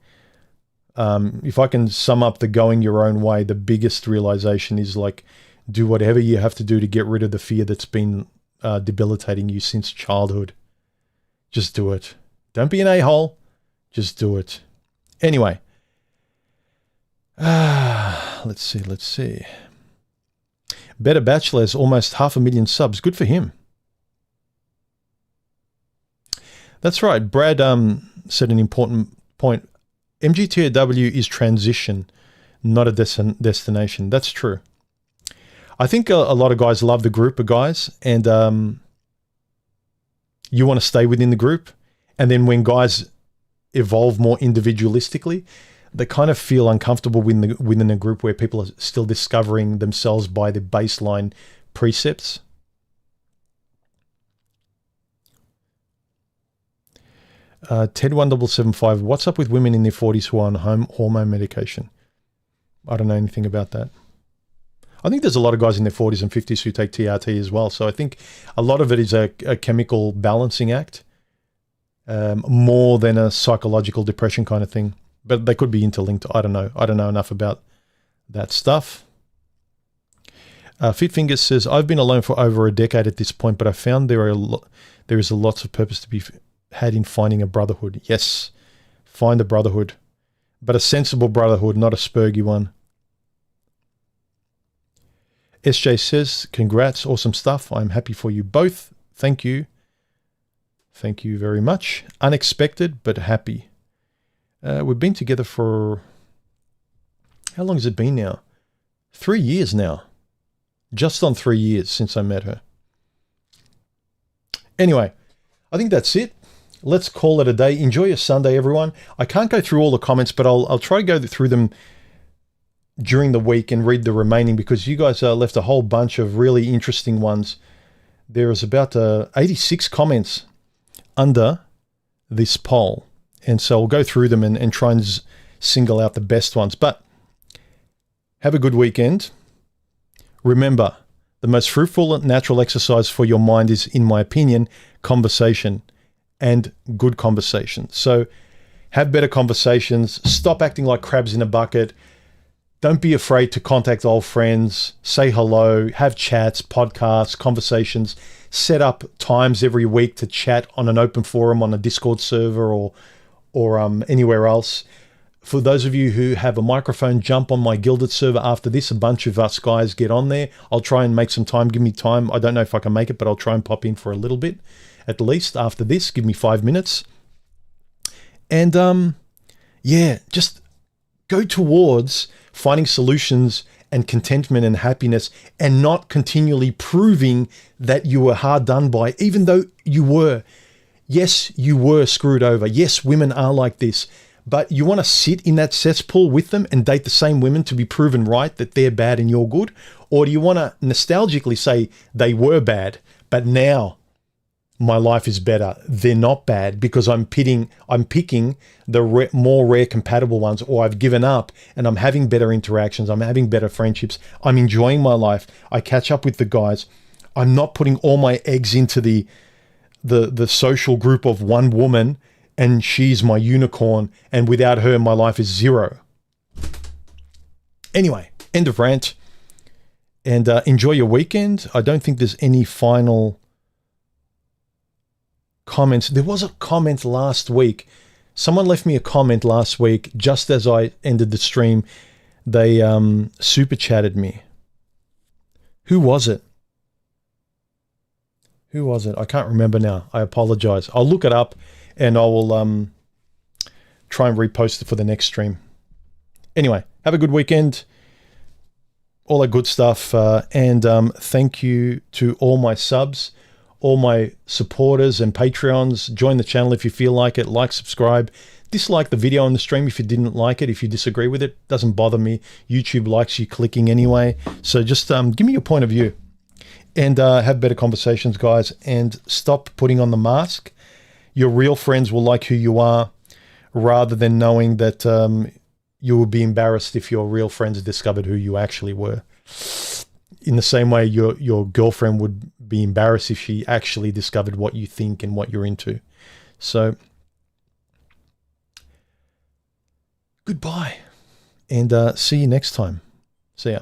If I can sum up the going your own way, the biggest realization is like, do whatever you have to do to get rid of the fear that's been debilitating you since childhood. Just do it. Don't be an a-hole. Just do it. Anyway. Let's see. Better Bachelor has almost 500,000 subs. Good for him. That's right. Brad said an important point. MGTOW is transition, not a destination. That's true. I think a lot of guys love the group of guys, and you want to stay within the group. And then when guys evolve more individualistically, they kind of feel uncomfortable within a group where people are still discovering themselves by the baseline precepts. Ted1775, what's up with women in their 40s who are on hormone medication? I don't know anything about that. I think there's a lot of guys in their 40s and 50s who take TRT as well. So I think a lot of it is a chemical balancing act, more than a psychological depression kind of thing. But they could be interlinked. I don't know. I don't know enough about that stuff. Fitfingers says, I've been alone for over a decade at this point, but I found there is a lot of purpose to be had in finding a brotherhood. Yes, find a brotherhood, but a sensible brotherhood, not a spurgy one. SJ says, congrats, awesome stuff. I'm happy for you both. Thank you. Thank you very much. Unexpected, but happy. We've been together for, how long has it been now? 3 years now. Just on 3 years since I met her. Anyway, I think that's it. Let's call it a day. Enjoy your Sunday, everyone. I can't go through all the comments, but I'll try to go through them during the week and read the remaining, because you guys left a whole bunch of really interesting ones. There is about 86 comments under this poll. And so I'll go through them and try and single out the best ones. But have a good weekend. Remember, the most fruitful and natural exercise for your mind is, in my opinion, conversation, and good conversation. So have better conversations. Stop acting like crabs in a bucket. Don't be afraid to contact old friends, say hello, have chats, podcasts, conversations, set up times every week to chat on an open forum on a Discord server or anywhere else. For those of you who have a microphone, jump on my Gilded server after this. A bunch of us guys get on there. I'll try and make some time. Give me time. I don't know if I can make it, but I'll try and pop in for a little bit. At least after this, give me 5 minutes. And yeah, just go towards finding solutions and contentment and happiness, and not continually proving that you were hard done by, even though you were. Yes, you were screwed over. Yes, women are like this. But you want to sit in that cesspool with them and date the same women to be proven right that they're bad and you're good? Or do you want to nostalgically say they were bad, but now my life is better? They're not bad because I'm picking the more rare compatible ones, or I've given up and I'm having better interactions. I'm having better friendships. I'm enjoying my life. I catch up with the guys. I'm not putting all my eggs into the social group of one woman, and she's my unicorn, and without her, my life is zero. Anyway, end of rant. And enjoy your weekend. I don't think there's any final comments. There was a comment last week. Someone left me a comment last week just as I ended the stream. They super chatted me. Who was it? Who was it? I can't remember now. I apologize. I'll look it up and I will try and repost it for the next stream. Anyway, have a good weekend. All that good stuff. And thank you to all my subs, all my supporters and Patreons. Join the channel if you feel like it. Like, subscribe. Dislike the video on the stream if you didn't like it. If you disagree with it, doesn't bother me. YouTube likes you clicking anyway. So just give me your point of view. And have better conversations, guys. And stop putting on the mask. Your real friends will like who you are, rather than knowing that you will be embarrassed if your real friends discovered who you actually were. In the same way, your girlfriend would be embarrassed if she actually discovered what you think and what you're into. So, goodbye. And see you next time. See ya.